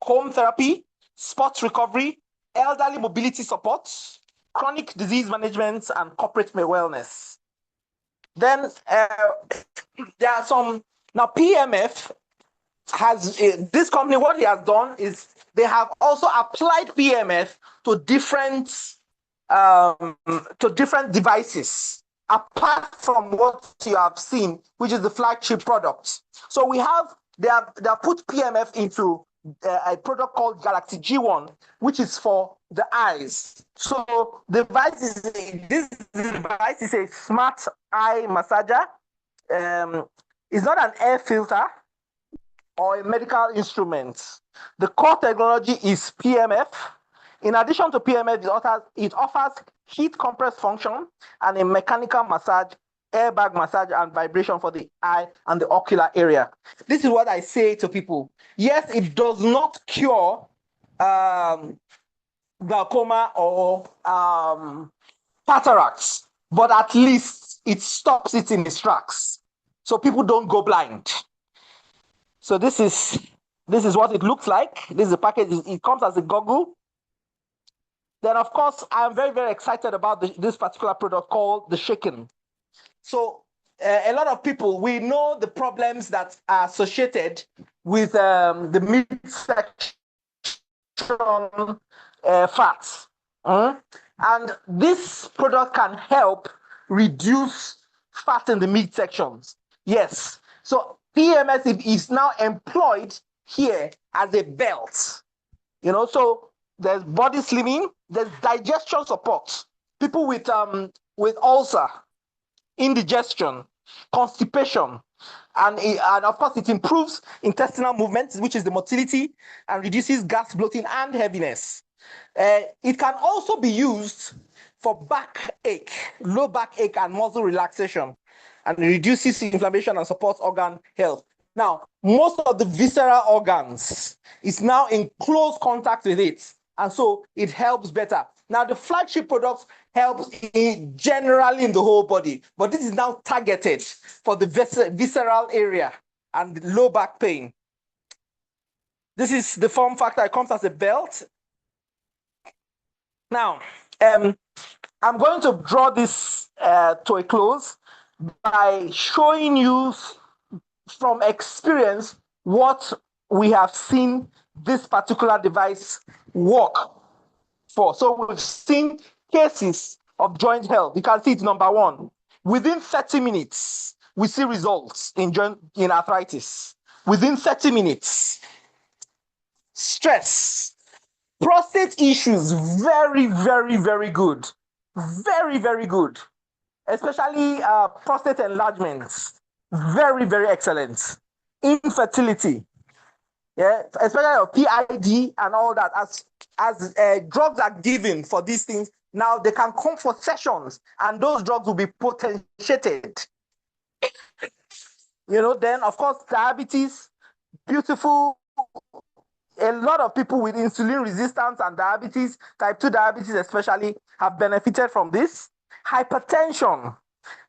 home therapy, sports recovery, elderly mobility support, chronic disease management, and corporate wellness. Then there are some, now PMF has, this company, what he has done is they have also applied PMF to different devices, apart from what you have seen, which is the flagship product. So they have put PMF into a product called Galaxy G1, which is for the eyes. So this device is a smart eye massager. It's not an air filter or a medical instrument. The core technology is PMF. In addition to PMF, it offers heat compress function and a mechanical massage, airbag massage, and vibration for the eye and the ocular area. This is what I say to people. Yes, it does not cure glaucoma or cataracts, but at least it stops it in its tracks, so people don't go blind. So this is what it looks like. This is the package. It comes as a goggle. Then, of course, I'm very, very excited about this particular product called the Shaken. So a lot of people, we know the problems that are associated with the midsection fats. And this product can help reduce fat in the midsections. Yes. So PMS is now employed here as a belt. So there's body slimming, there's digestion support. People with ulcer, indigestion, constipation, and of course it improves intestinal movement, which is the motility, and reduces gas, bloating, and heaviness. It can also be used for backache, low backache, and muscle relaxation, and reduces inflammation and supports organ health. Now, most of the visceral organs is now in close contact with it, and so it helps better. Now, the flagship products helps generally in the whole body, but this is now targeted for the visceral area and the low back pain. This is the form factor. It comes as a belt. Now, I'm going to draw this to a close by showing you from experience what we have seen this particular device work for. So we've seen cases of joint health. You can see it's number one. Within 30 minutes, we see results in arthritis. Within 30 minutes. Stress. Prostate issues, very, very, very good. Very, very good. Especially prostate enlargements. Very, very excellent. Infertility. Yeah, especially PID and all that. As drugs are given for these things, now they can come for sessions, and those drugs will be potentiated. Then of course diabetes, beautiful. A lot of people with insulin resistance and diabetes, type 2 diabetes especially, have benefited from this. Hypertension,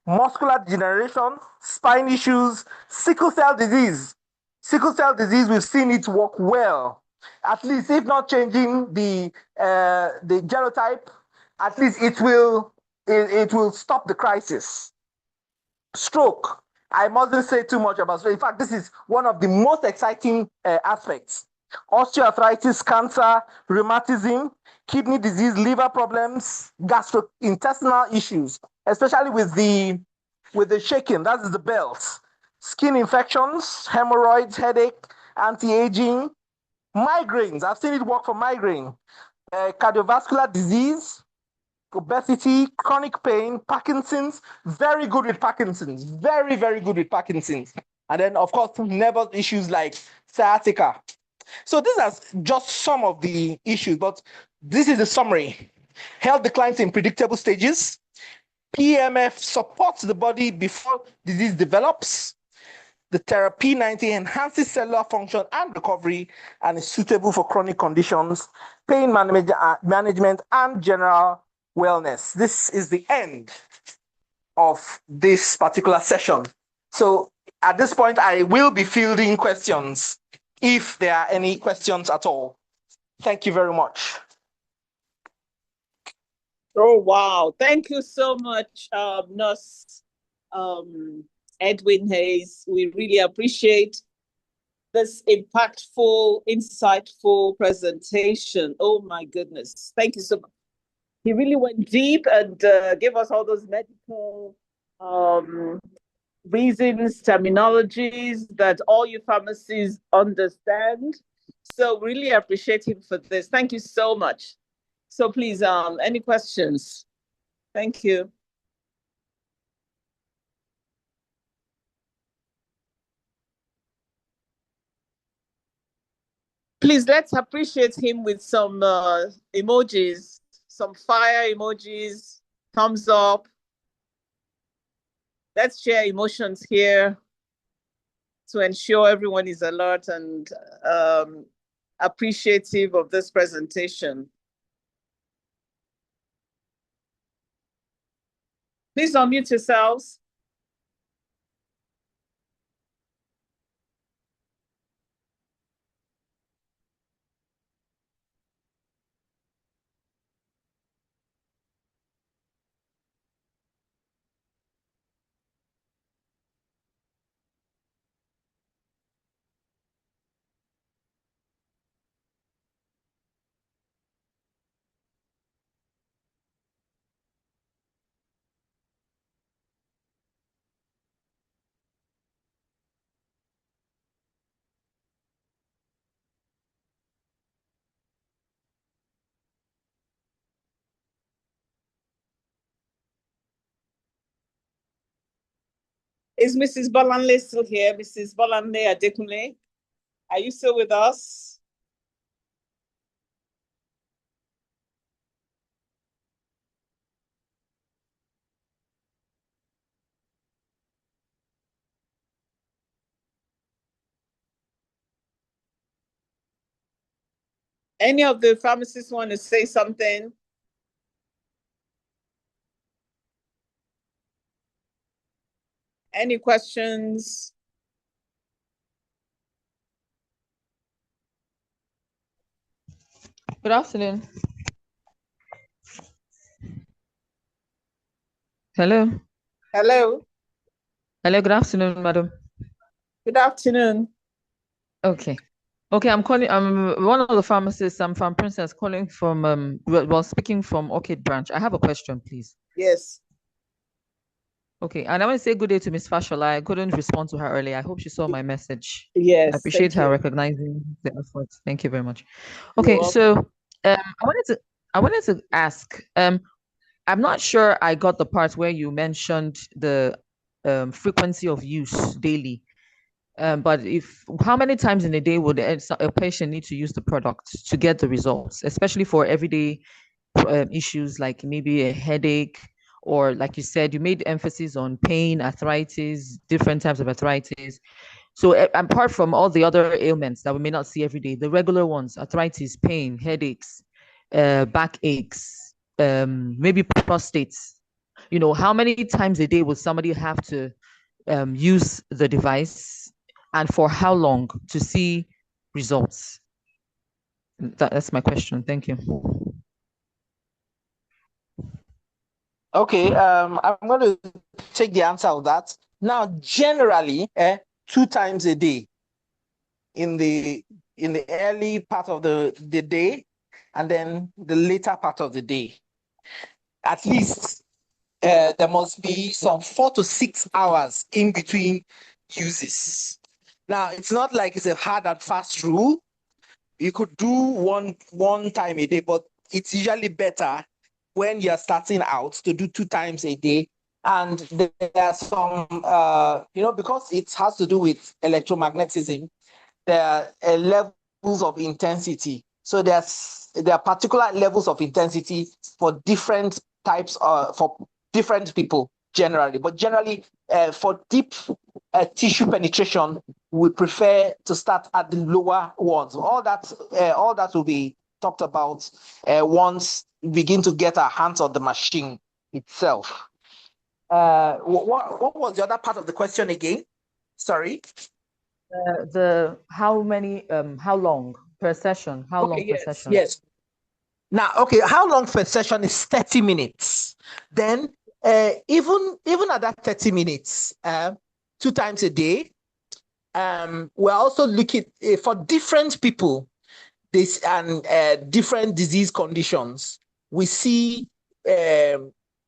muscular degeneration, spine issues, sickle cell disease. Sickle cell disease, we've seen it work well. At least, if not changing the genotype, at least it will stop the crisis. Stroke, I mustn't say too much about stroke. In fact, this is one of the most exciting aspects. Osteoarthritis, cancer, rheumatism, kidney disease, liver problems, gastrointestinal issues, especially with the shaking, that is the belt. Skin infections, hemorrhoids, headache, anti-aging, migraines. I've seen it work for migraine. Cardiovascular disease, obesity, chronic pain, Parkinson's, very good with Parkinson's, very, very good with Parkinson's. And then, of course, nervous issues like sciatica. So these are just some of the issues, but this is the summary. Health declines in predictable stages. PMF supports the body before disease develops. The therapy 90 enhances cellular function and recovery and is suitable for chronic conditions, pain management, and general wellness. This is the end of this particular session. So at this point, I will be fielding questions if there are any questions at all. Thank you very much. Oh, wow. Thank you so much, Nurse Edwin Hayes. We really appreciate this impactful, insightful presentation. Oh, my goodness. Thank you so much. He really went deep and gave us all those medical reasons, terminologies that all you pharmacists understand. So really appreciate him for this. Thank you so much. So please, any questions? Thank you. Please, let's appreciate him with some emojis, some fire emojis, thumbs up. Let's share emotions here to ensure everyone is alert and appreciative of this presentation. Please unmute yourselves. Is Mrs. Bolanle still here? Mrs. Bolanle Adekunle, are you still with us? Any of the pharmacists want to say something? Any questions? Good afternoon. Hello. Hello. Hello, good afternoon, madam. Good afternoon. Okay. Okay, I'm calling, I'm one of the pharmacists. I'm from Princess, calling from, speaking from Orchid Branch. I have a question, please. Yes. Okay, and I want to say good day to Miss Fashola. I couldn't respond to her earlier. I hope she saw my message. Yes. I appreciate her you. recognizing the effort. Thank you very much. You're Okay, welcome. so I wanted to ask, I'm not sure I got the part where you mentioned the frequency of use daily. But how many times in a day would a patient need to use the product to get the results, especially for everyday issues like maybe a headache, or like you said, you made emphasis on pain, arthritis, different types of arthritis. So apart from all the other ailments that we may not see every day, the regular ones, arthritis, pain, headaches, back aches, maybe prostates, how many times a day would somebody have to use the device, and for how long to see results? That's my question. Thank you. Okay, I'm going to take the answer of that. Now, generally, 2 times a day in the early part of the day, and then the later part of the day. At least there must be some 4 to 6 hours in between uses. Now, it's not like it's a hard and fast rule. You could do one time a day, but it's usually better when you're starting out to do 2 times a day. And there are some, because it has to do with electromagnetism, there are levels of intensity. So there are particular levels of intensity for different types, for different people generally. But generally, for deep tissue penetration, we prefer to start at the lower ones. All that will be talked about once we begin to get our hands on the machine itself. What was the other part of the question again? Sorry. How long per session? How long per session? Yes. Now, okay, how long per session is 30 minutes? Then even at that 30 minutes, 2 times a day, we're also looking for different people this and different disease conditions. We see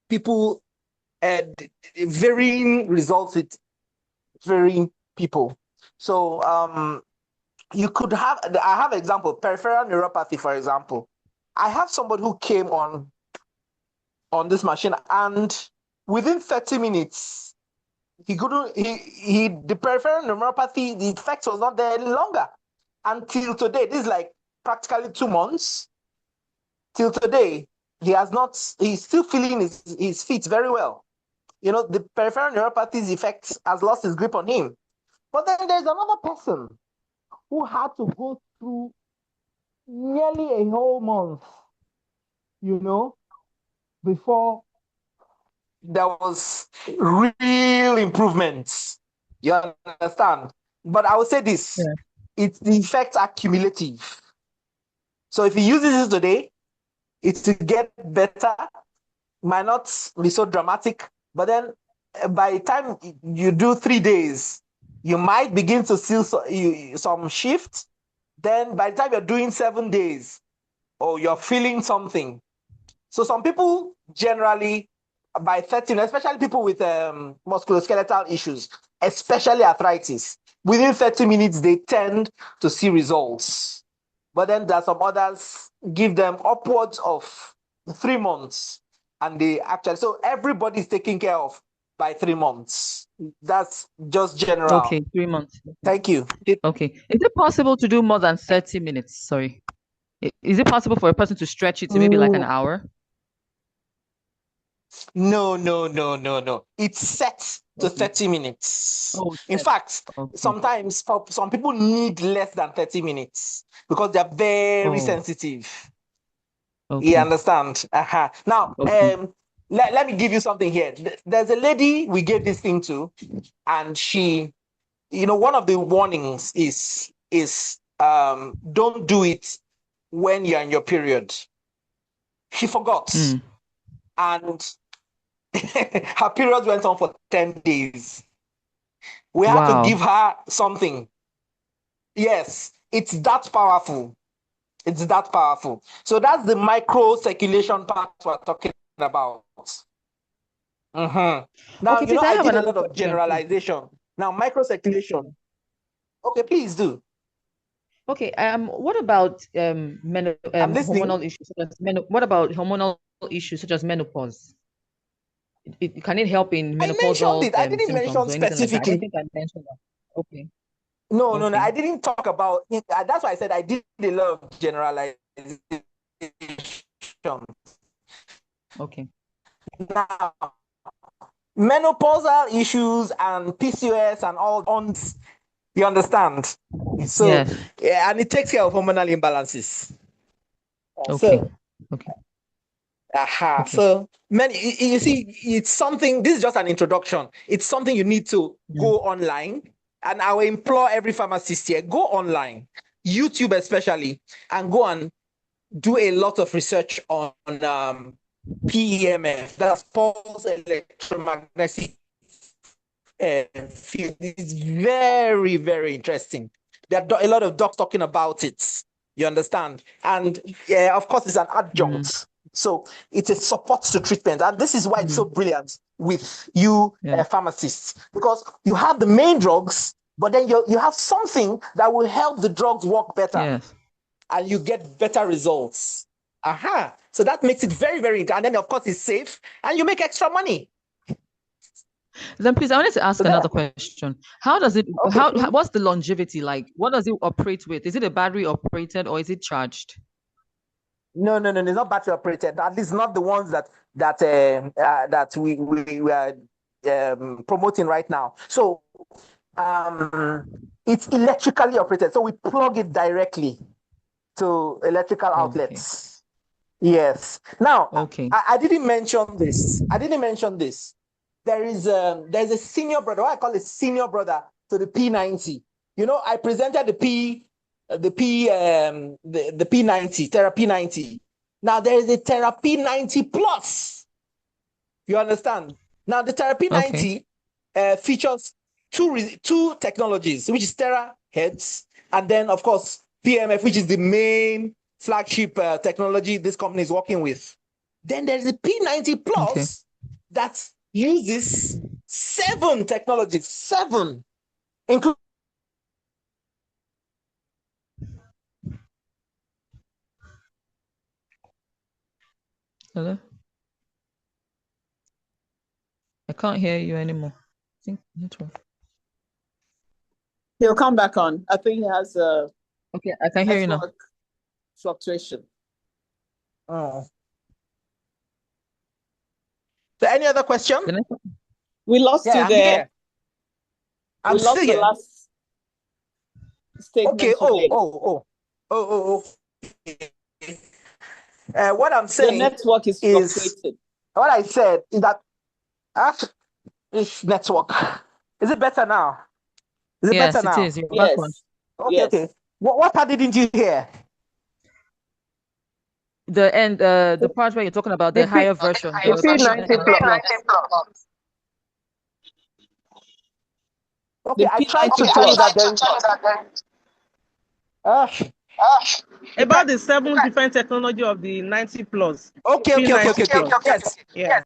people varying results with varying people. So you could have, I have an example, peripheral neuropathy, for example. I have somebody who came on this machine, and within 30 minutes, he couldn't, the peripheral neuropathy, the effect was not there any longer. Until today, this is like practically 2 months. Till today, he's still feeling his feet very well. The peripheral neuropathy's effect has lost his grip on him. But then there's another person who had to go through nearly a whole month, before there was real improvements. You understand? But I would say this, the effects are cumulative. So if he uses this today, it will get better, might not be so dramatic, but then by the time you do 3 days, you might begin to see some shift. Then by the time you're doing 7 days, or you're feeling something. So some people generally, by 13, especially people with musculoskeletal issues, especially arthritis, within 30 minutes, they tend to see results. But then there are some others, give them upwards of 3 months. And they actually, so everybody's taken care of by 3 months. That's just general. Okay, 3 months. Thank you. Okay. Is it possible to do more than 30 minutes? Sorry. Is it possible for a person to stretch it to maybe like an hour? No. It's set to 30 minutes. In fact, sometimes some people need less than 30 minutes because they're very sensitive. You understand? Now, let me give you something here. There's a lady we gave this thing to, and she, one of the warnings is don't do it when you're in your period. She forgot. And her period went on for 10 days. We had to give her something. Yes, it's that powerful. It's that powerful. So that's the micro circulation part we're talking about. Now, I did a lot of generalization. Now, micro circulation. Okay, please do. Okay. What about hormonal issues such as what about hormonal issues such as menopause? Can it help in menopausal? I mentioned it. I didn't mention specifically. I don't think I mentioned that. Okay. No, I didn't talk about it. That's why I said I did a lot of generalization. Okay. Now, menopausal issues and PCOS and all on, you understand? So, yeah, and it takes care of hormonal imbalances. Okay. So you see, it's something. This is just an introduction. It's something you need to go online, and I will implore every pharmacist here: go online, YouTube especially, and go and do a lot of research on PEMF. That's pulse electromagnetic field. It's very, very interesting. There are a lot of docs talking about it. You understand? And of course, it's an adjunct. So it's a support to treatment. And this is why it's so brilliant with you pharmacists, because you have the main drugs, but then you have something that will help the drugs work better. And you get better results. So that makes it very, very good. And then, of course, it's safe and you make extra money. Then please, I wanted to ask another question. How does it, what's the longevity like? What does it operate with? Is it a battery operated or is it charged? No, it's not battery operated. At least not the ones that we are promoting right now. So it's electrically operated. So we plug it directly to electrical outlets. Yes. Now, I didn't mention this. There's a senior brother, what I call a senior brother to the P90. I presented the P90, Therapy 90. Now there is a Therapy 90 Plus. You understand? Now the Therapy 90 features two technologies, which is terahertz, and then of course PMF, which is the main flagship technology this company is working with. Then there's the P90 Plus that uses 7 technologies, 7, including Hello? I can't hear you anymore. I think network. He'll come back on. I think he has a Okay, I can hear you now. network fluctuation. So any other question? We lost you I'm there. here. I'm We lost still the here. last statement. Okay. you made. What I'm Your saying network is fluctuating. what I said is that this network. Is it better now? Is it Yes, better now? it is. You're back on. Yes. Okay, Yes. okay. What part didn't you hear? The end, the part where you're talking about the higher version. The P90 Plus. Okay, The I tried to P90 tell you Plus. that there is. About the 7 different technology of the 90 plus. Okay. Yes. Yeah.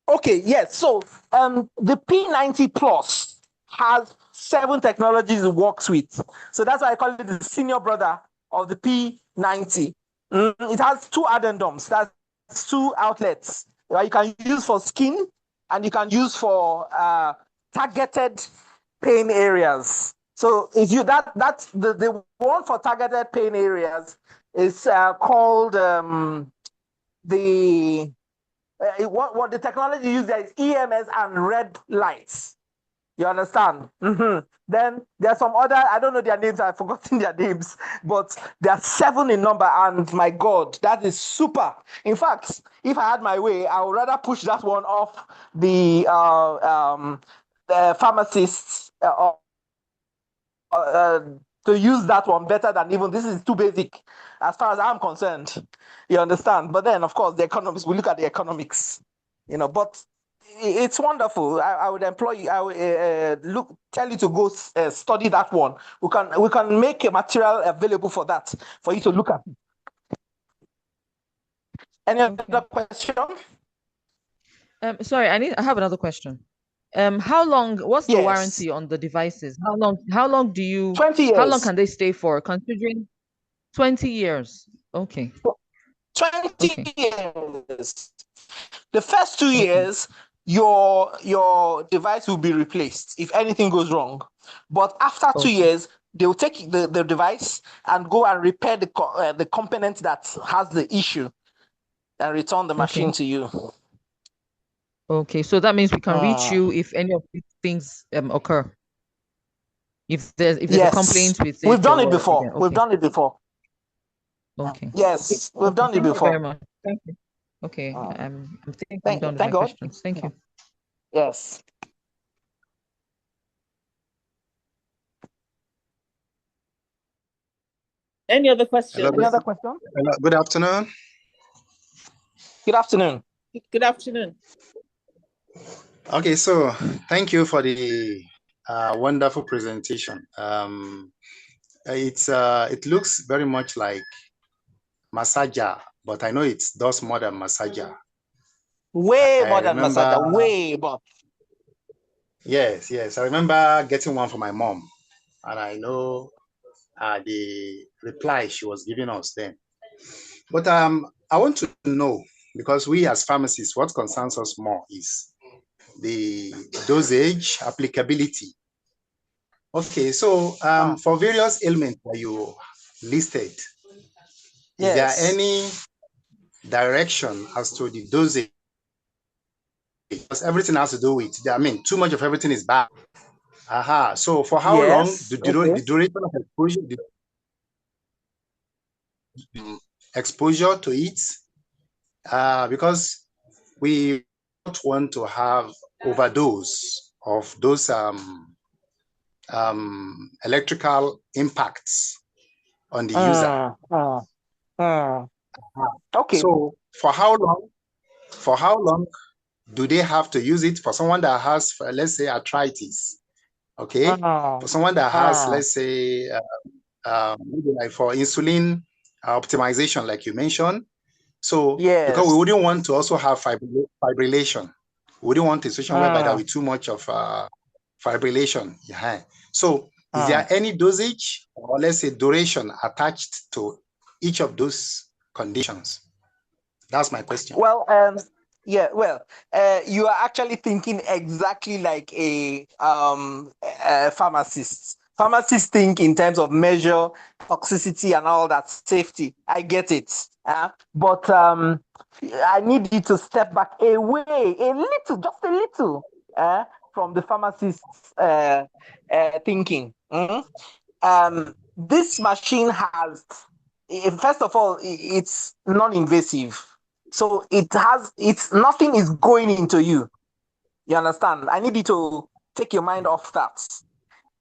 Okay, yes. So the P90 Plus has 7 technologies it works with. So that's why I call it the senior brother of the P90. It has 2 addendums. That's 2 outlets that you can use for skin and you can use for targeted pain areas. So if you that's the one for targeted pain areas is called what the technology used there is EMS and red lights. You understand? Then there are some other, I don't know their names, I've forgotten their names, but there are 7 in number, and my God, that is super. In fact, if I had my way, I would rather push that one off the pharmacists to use that one better than even this is too basic as far as I'm concerned. You understand? But then, of course, the economics, we look at the economics, but it's wonderful. I would employ you. I would tell you to go study that one. We can make a material available for that for you to look at. Any other question? Sorry, I have another question. How long? What's the warranty on the devices? How long do you? 20 years. How long can they stay for? Considering 20 years. Okay. 20 years. The first 2 years, your device will be replaced if anything goes wrong. But after 2 years, they will take the device and go and repair the component that has the issue and return the machine to you. Okay, so that means we can reach you if any of these things occur. If there's a complaint with it. We've done it before. Okay. We've done it before. Okay. Yes, we've done it before. Thank you very much. Thank you. Okay. I think I'm done with my questions. Thank you. Yes. Any other questions? Any other question? Good afternoon. Good afternoon. Good afternoon. Okay, so thank you for the wonderful presentation. It looks very much like massager, but I know it does more than massager. Way more than massager. Way more. Yes. I remember getting one for my mom, and I know the reply she was giving us then. But I want to know, because we as pharmacists, what concerns us more is the dosage, applicability. Okay, so for various ailments that you listed, is there any direction as to the dosage? Because everything has to do with, too much of everything is bad. So for how long the duration of exposure to it? Because we don't want to have overdose of those electrical impacts on the user. Okay. So for how long do they have to use it? For someone that has, let's say, arthritis, okay? For someone that has, let's say, maybe like for insulin optimization, like you mentioned. So because we wouldn't want to also have fibrillation. We wouldn't want a situation whereby there will be too much of fibrillation. So is there any dosage or let's say duration attached to each of those conditions? That's my question. Well, you are actually thinking exactly like a pharmacist. Pharmacists think in terms of measure, toxicity, and all that, safety. I get it. But I need you to step back away a little, just a little, from the pharmacist's thinking. This machine has, first of all, it's non-invasive. So nothing is going into you. You understand? I need you to take your mind off that.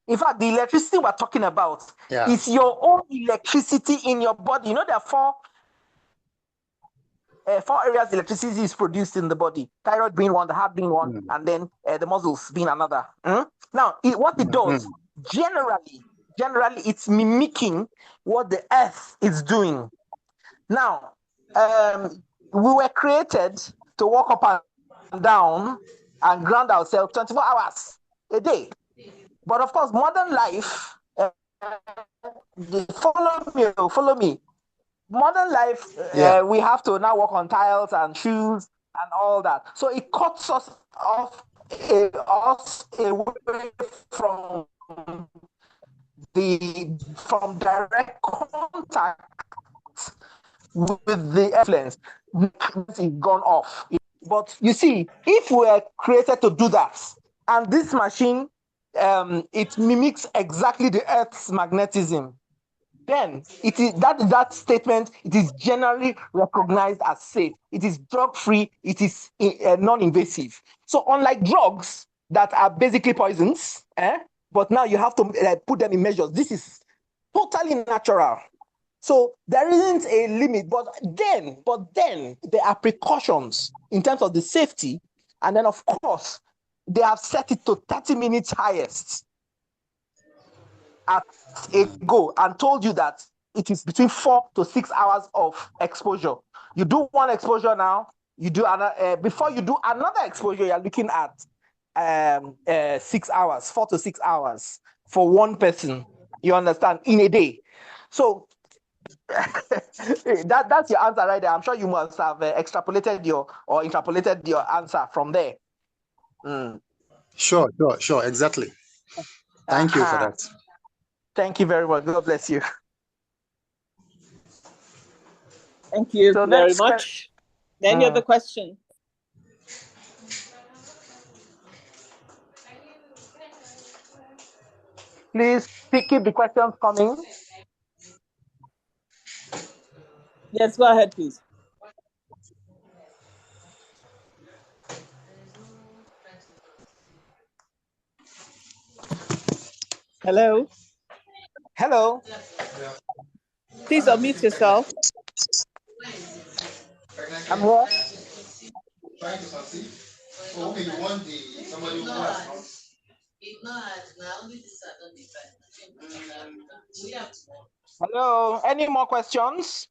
In fact, the electricity we're talking about is your own electricity in your body. You know, there are four areas electricity is produced in the body. Thyroid being one, the heart being one, and then the muscles being another. Now, what it does, generally, it's mimicking what the earth is doing. Now, we were created to walk up and down and ground ourselves 24 hours a day. But of course, modern life, follow me. Modern life, we have to now walk on tiles and shoes and all that. So it cuts us away from direct contact with the influence. It's gone off. But you see, if we are created to do that, and this machine, it mimics exactly the Earth's magnetism, then it is that statement. It is generally recognized as safe. It is drug-free. It is non-invasive. So unlike drugs that are basically poisons, but now you have to put them in measures. This is totally natural. So there isn't a limit, but then there are precautions in terms of the safety, and then of course they have set it to 30 minutes highest at a go and told you that it is between 4 to 6 hours of exposure. You do one exposure now, you do another. Before you do another exposure, you're looking at 6 hours, 4 to 6 hours for one person. You understand, in a day. So that's your answer right there. I'm sure you must have extrapolated or interpolated your answer from there. Sure, exactly. Thank you for that. Thank you very much. God bless you. Thank you very much. Any other question? Please keep the questions coming. Yes, go ahead, please. Hello. Hello. Please unmute yourself. I'm here. Hello. Any more questions?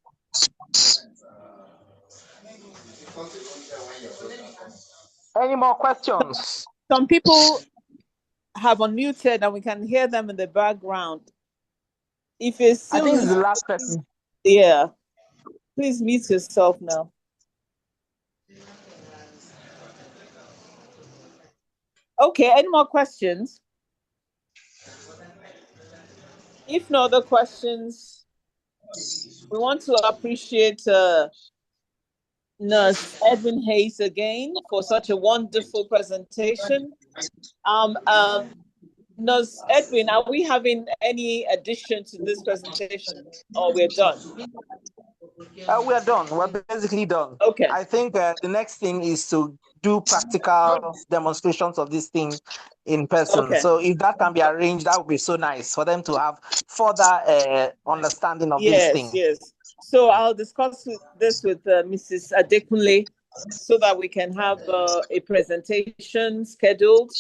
Any more questions? Some people have unmuted and we can hear them in the background. If it's still, I think it's the last person. Yeah. Please mute yourself now. Okay, any more questions? If no other questions, we want to appreciate Nurse Edwin Hayes again for such a wonderful presentation. Nurse Edwin, are we having any addition to this presentation, or we're done? We're done. We're basically done. Okay. I think the next thing is to do practical demonstrations of this thing in person. Okay. So if that can be arranged, that would be so nice for them to have further understanding of this thing. Yes. So I'll discuss this with Mrs. Adekunle so that we can have a presentation scheduled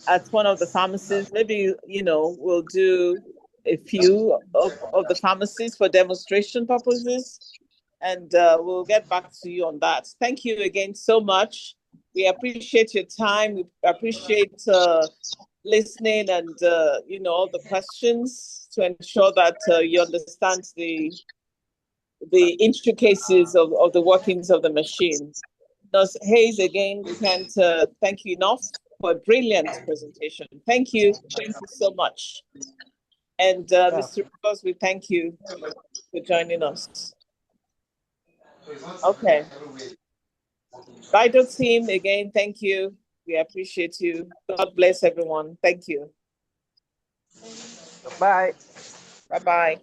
at one of the pharmacies. Maybe, we'll do a few of the pharmacies for demonstration purposes, and we'll get back to you on that. Thank you again so much. We appreciate your time. We appreciate listening and, all the questions to ensure that you understand the the intricacies of the workings of the machine. Nurse Hayes, again, can't thank you enough for a brilliant presentation. Thank you so much. And Mr. Rivers, we thank you for joining us. Okay. Bydow team, again, thank you. We appreciate you. God bless everyone. Thank you. Bye. Bye-bye.